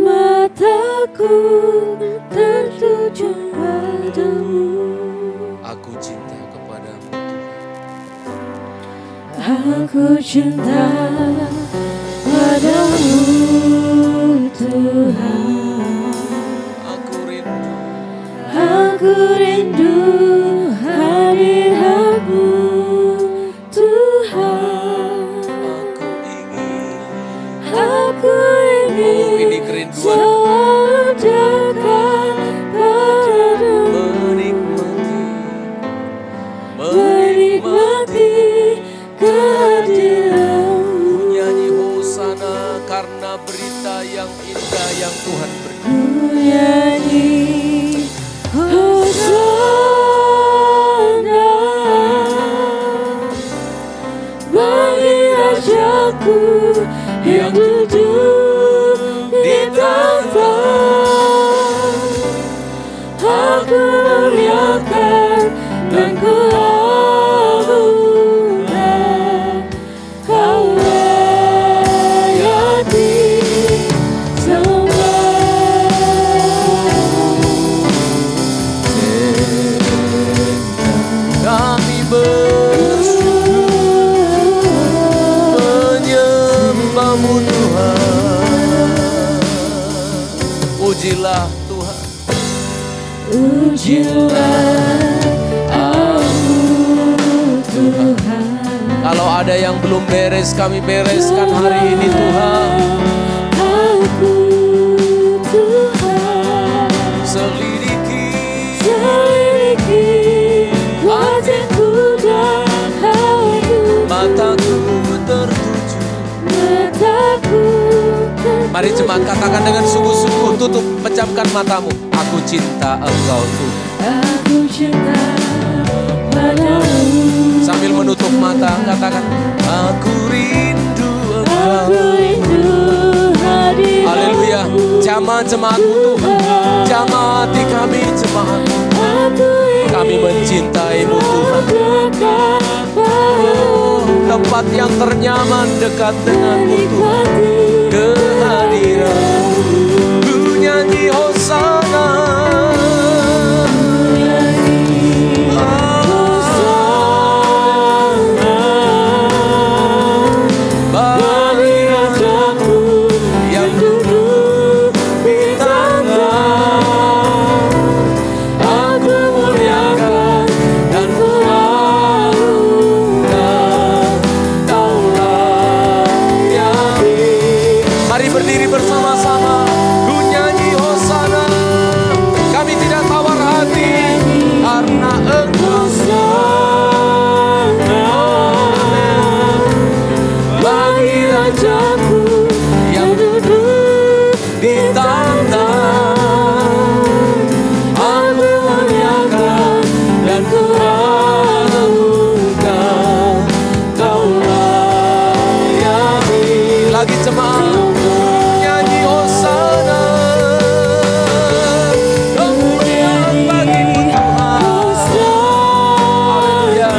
mataku tertuju padamu. Aku cinta kepadamu Tuhan. Aku cinta padamu Tuhan. Aku rindu hadiratmu Tuhan. Aku ingin selalu dekat padamu, menikmati kehadiranmu. Nyanyi hosana karena berita yang indah yang Tuhan beri. Nyanyi hosana bagi Rajaku yang duduk di tahta. Aku muliakan dan ku agungkan, Kau layak disembah. Kami bersyukur menyembahmu Tuhan. Pujilah Tuhan. Ujilah aku Tuhan. Kalau ada yang belum beres, kami bereskan hari ini Tuhan. Aku Tuhan, Selidiki batinku dan hatiku, mataku tertuju. Mari jemaat katakan dengan sungguh-sungguh, tutup, pejamkan matamu. Aku cinta Engkau Tuhan. Aku cinta padamu. Sambil menutup mata katakan, aku rindu Engkau. Aku rindu hadiratmu. Haleluya. Jamah jemaatmu Tuhan, jamah hati kami jemaat. Kami mencintaimu Tuhan. Tempat yang ternyaman dekat denganmu Tuhan. Kehadiranmu. Ku nyanyi hosana. Bagi Rajaku yang duduk di tahta. Aku muliakan dan ku agungkan, Kau layak. Mari berdiri bersama-sama. Ku nyanyi hosana. Kami tidak tawar hati karena Engkau bagi Rajaku yang duduk di tahta. Aku muliakan dan ku agungkan, Kau layak. Lagi jemaat nyanyi hosana. Kemuliaan bagimu Tuhan. Haleluya.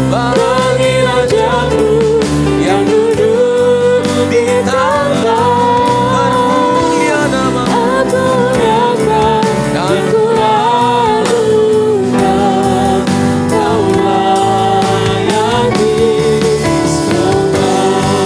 Bagi Rajaku yang duduk di tahta. Bermulia nama Aku muliakan dan ku agungkan, Kau layak disembah.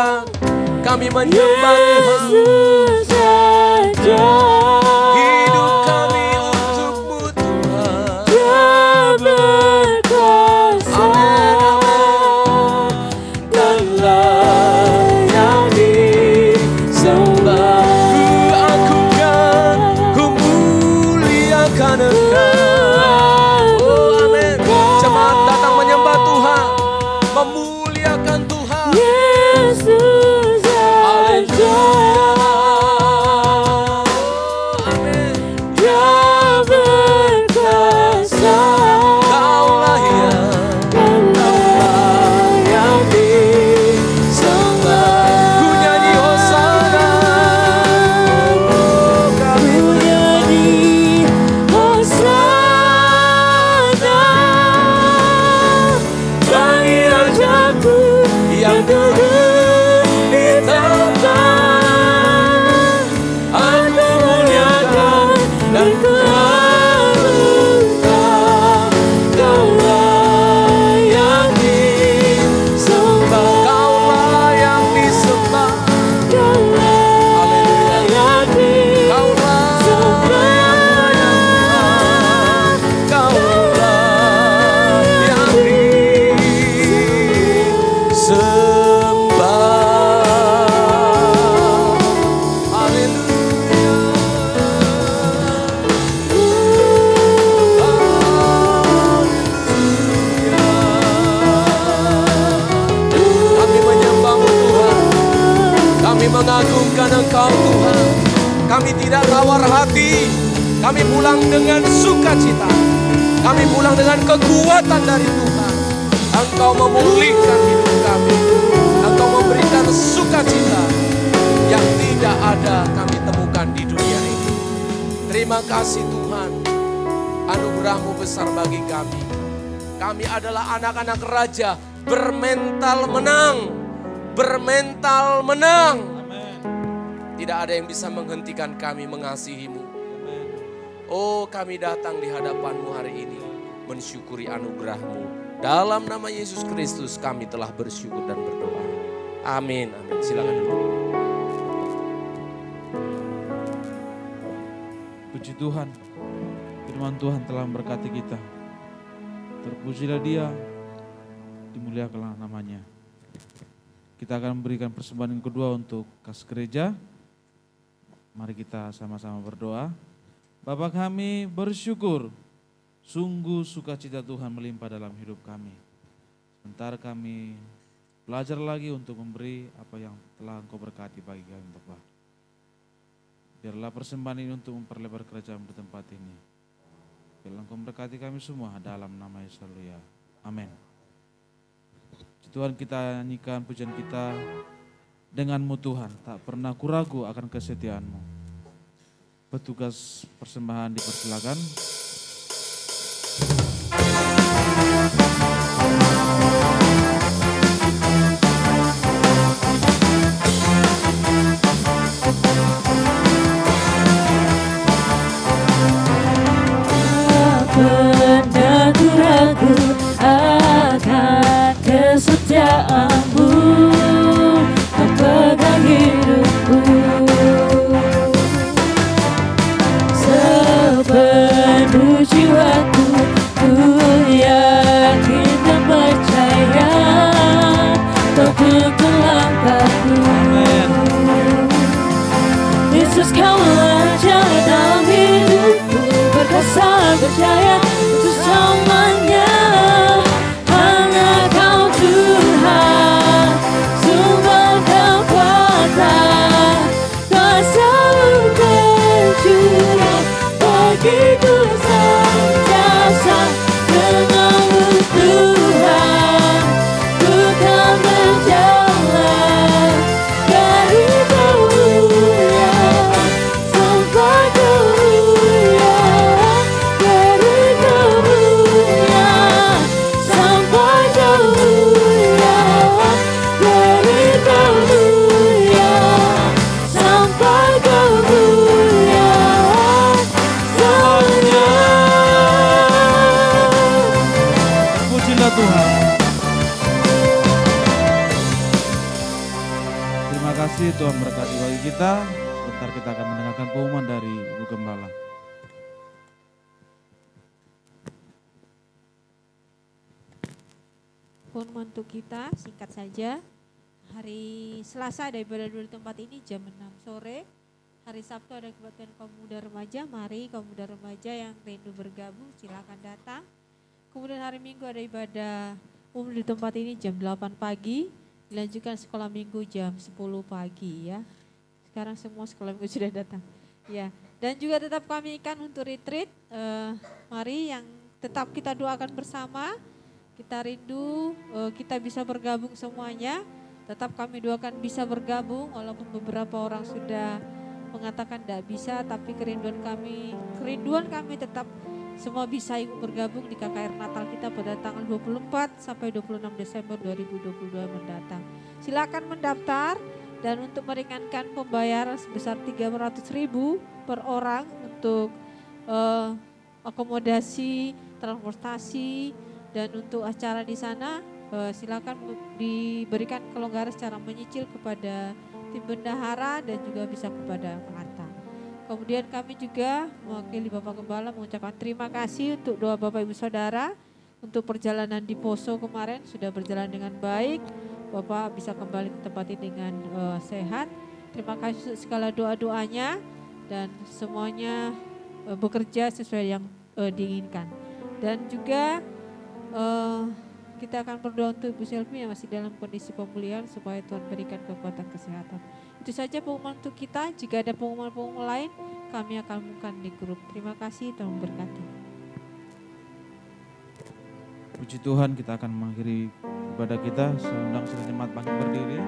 Tuhan. Kami menyembah Tuhan. Yesus saja. Hidup kami untuk-Mu Tuhan. Dia berkuasa. Amin, amin. Dan layak disembah. Ku agungkan, ku muliakan Engkau. Oh amin. Jemaat datang menyembah Tuhan, memuliakan Tuhan. Yesus saja. Amin. Dia berkuasa. Kaulah Dan layak disembah. ku nyanyi hosana. Oh, kami Nyanyi hosana bagi Rajaku yang duduk di tempat. Aku muliakan dan ku harumkan. Kau layak disembah. Kaulah yang disembah. Kau layak Kami menyembah-Mu Tuhan. Kami mengagungkan Engkau Tuhan. Kami tidak tawar hati. Kami pulang dengan sukacita. Kami pulang dengan kekuatan dari Tuhan. Engkau memulihkan hidup kami. Engkau memberikan sukacita yang tidak ada kami temukan di dunia ini. Terima kasih Tuhan. Anugerah-Mu besar bagi kami. Kami adalah anak-anak raja bermental menang. Bermental menang. Tidak ada yang bisa menghentikan kami mengasihi-Mu. Oh, kami datang di hadapan-Mu hari ini mensyukuri anugerah-Mu. Dalam nama Yesus Kristus kami telah bersyukur dan berdoa. Amin. Amin. Silakan duduk. Puji Tuhan, firman Tuhan telah memberkati kita. Terpujilah Dia, dimuliakanlah namanya. Kita akan memberikan persembahan yang kedua untuk kas gereja. Mari kita sama-sama berdoa. Bapa kami bersyukur, sungguh sukacita Tuhan melimpah dalam hidup kami. Sebentar kami belajar lagi untuk memberi apa yang telah Engkau berkati bagi kami Bapa. Biarlah persembahan ini untuk memperlebar kerajaan di tempat ini. Biarlah Engkau memberkati kami semua dalam nama Yesus. Haleluya. Amin. Tuhan, kita nyanyikan pujian kita dengan-Mu Tuhan, tak pernah kuragu akan kesetiaan-Mu. Petugas persembahan dipersilakan. Pernah ku ragu akan kesetiaan-Mu, memegang hidupku. Sepenuh jiwaku ku yakin dan percaya, Kau tuntun langkahku. Yesus, Kau aja dalam hidupku, berkuasa percaya untuk selamanya. Hanya Kau Tuhan, sumber kekuatan, Kau selalu tercurah bagiku senantiasa. Dengan-Mu Tuhan, ku kan berjalan dari kemuliaan sampai kemuliaan, dari kemuliaan Terima kasih Tuhan berkati bagi kita. Sebentar kita akan mendengarkan pengumuman dari Ibu Gembala. Pengumuman untuk kita singkat saja. Hari Selasa ada ibadah dulu di tempat ini jam 6 sore. Hari Sabtu ada kebaktian kaum muda remaja. Mari kaum muda remaja yang rindu bergabung silakan datang. Kemudian hari Minggu ada ibadah umum di tempat ini jam 8 pagi. Dilanjutkan sekolah minggu jam 10 pagi ya. Sekarang semua sekolah minggu sudah datang. Ya, dan juga tetap kami ikan untuk retreat. Mari yang tetap kita doakan bersama. Kita rindu kita bisa bergabung semuanya. Tetap kami doakan bisa bergabung walaupun beberapa orang sudah mengatakan tidak bisa, tapi kerinduan kami tetap semua bisa ikut bergabung di KKR Natal kita pada tanggal 24 sampai 26 Desember 2022 mendatang. Silakan mendaftar dan untuk meringankan pembayaran sebesar 300.000 per orang untuk akomodasi, transportasi dan untuk acara di sana silakan diberikan kelonggaran secara menyicil kepada tim bendahara dan juga bisa kepada pengantar. Kemudian kami juga mewakili Bapak Gembala mengucapkan terima kasih untuk doa Bapak Ibu Saudara untuk perjalanan di Poso kemarin sudah berjalan dengan baik. Bapak bisa kembali ke tempat ini dengan sehat. Terima kasih untuk segala doa-doanya dan semuanya bekerja sesuai yang diinginkan. Dan juga kita akan berdoa untuk Ibu Selvi yang masih dalam kondisi pemulihan supaya Tuhan berikan kekuatan kesehatan. Itu saja pengumuman untuk kita. Jika ada pengumuman-pengumuman lain, kami akan umumkan di grup. Terima kasih, Tuhan memberkati. Puji Tuhan, kita akan mengakhiri ibadah kita. Saya undang seluruh jemaat bangkit berdiri.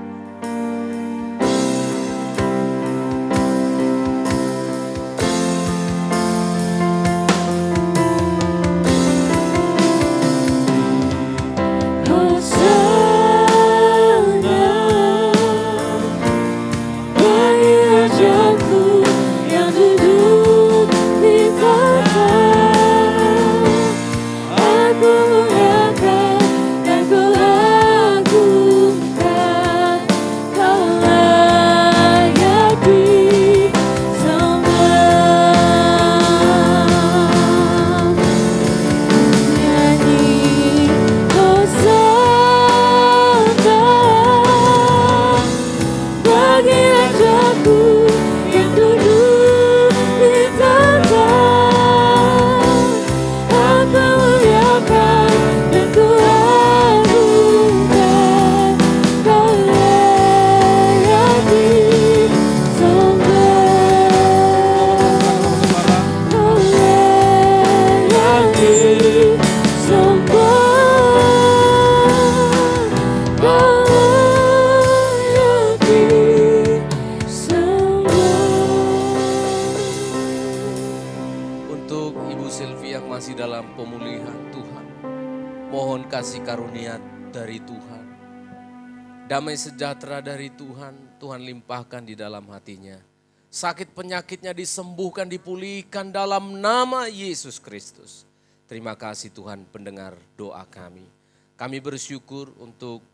Damai sejahtera dari Tuhan, Tuhan limpahkan di dalam hatinya. Sakit penyakitnya disembuhkan, dipulihkan dalam nama Yesus Kristus. Terima kasih Tuhan pendengar doa kami. Kami bersyukur untuk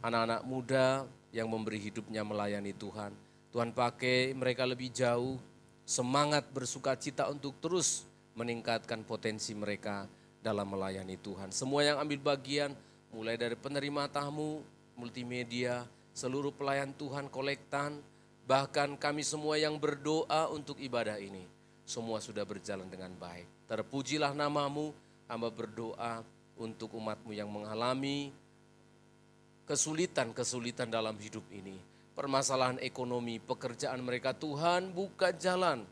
anak-anak muda yang memberi hidupnya melayani Tuhan. Tuhan pakai mereka lebih jauh, semangat bersuka cita untuk terus meningkatkan potensi mereka dalam melayani Tuhan. Semua yang ambil bagian, mulai dari penerima tamu, multimedia, seluruh pelayan Tuhan, kolektan, bahkan kami semua yang berdoa untuk ibadah ini. Semua sudah berjalan dengan baik. Terpujilah namamu, hamba berdoa untuk umatmu yang mengalami kesulitan-kesulitan dalam hidup ini. Permasalahan ekonomi, pekerjaan mereka, Tuhan buka jalan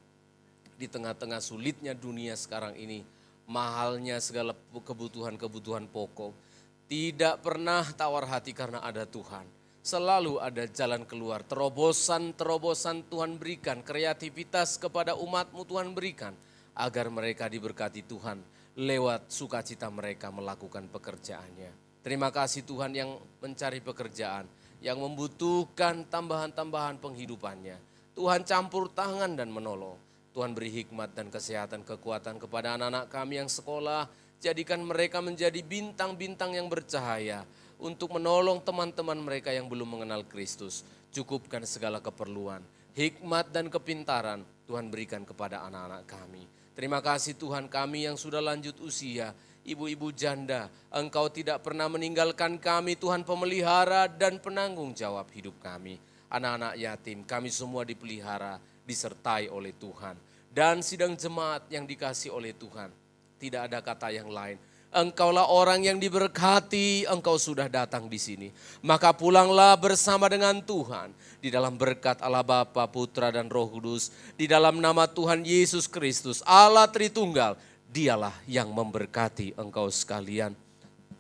di tengah-tengah sulitnya dunia sekarang ini. Mahalnya segala kebutuhan-kebutuhan pokok. Tidak pernah tawar hati karena ada Tuhan. Selalu ada jalan keluar. Terobosan-terobosan Tuhan berikan. Kreativitas kepada umat-Mu Tuhan berikan. Agar mereka diberkati Tuhan. Lewat sukacita mereka melakukan pekerjaannya. Terima kasih Tuhan yang mencari pekerjaan. Yang membutuhkan tambahan-tambahan penghidupannya. Tuhan campur tangan dan menolong. Tuhan beri hikmat dan kesehatan, kekuatan kepada anak-anak kami yang sekolah. Jadikan mereka menjadi bintang-bintang yang bercahaya untuk menolong teman-teman mereka yang belum mengenal Kristus. cukupkan segala keperluan. Hikmat dan kepintaran Tuhan berikan kepada anak-anak kami. Terima kasih Tuhan, kami yang sudah lanjut usia, ibu-ibu janda, Engkau tidak pernah meninggalkan kami, Tuhan pemelihara dan penanggung jawab hidup kami. Anak-anak yatim, kami semua dipelihara, disertai oleh Tuhan. Dan sidang jemaat yang dikasih oleh Tuhan, tidak ada kata yang lain. Engkaulah orang yang diberkati, engkau sudah datang di sini. Maka pulanglah bersama dengan Tuhan di dalam berkat Allah Bapa, Putra dan Roh Kudus. Di dalam nama Tuhan Yesus Kristus, Allah Tritunggal, Dialah yang memberkati engkau sekalian.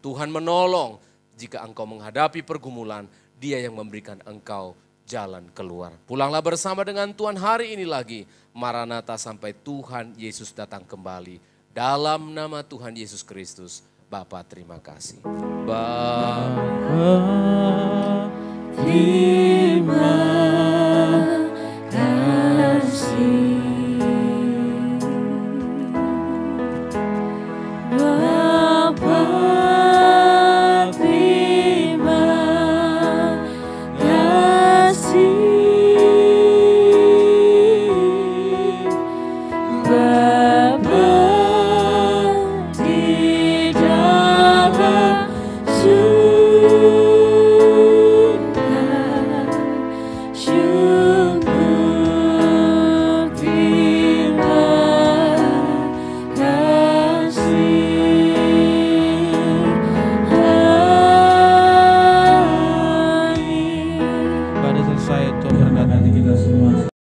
Tuhan menolong jika engkau menghadapi pergumulan, Dia yang memberikan engkau jalan keluar. Pulanglah bersama dengan Tuhan hari ini lagi. Maranatha sampai Tuhan Yesus datang kembali. Dalam nama Tuhan Yesus Kristus, Bapa terima kasih. Bapa terima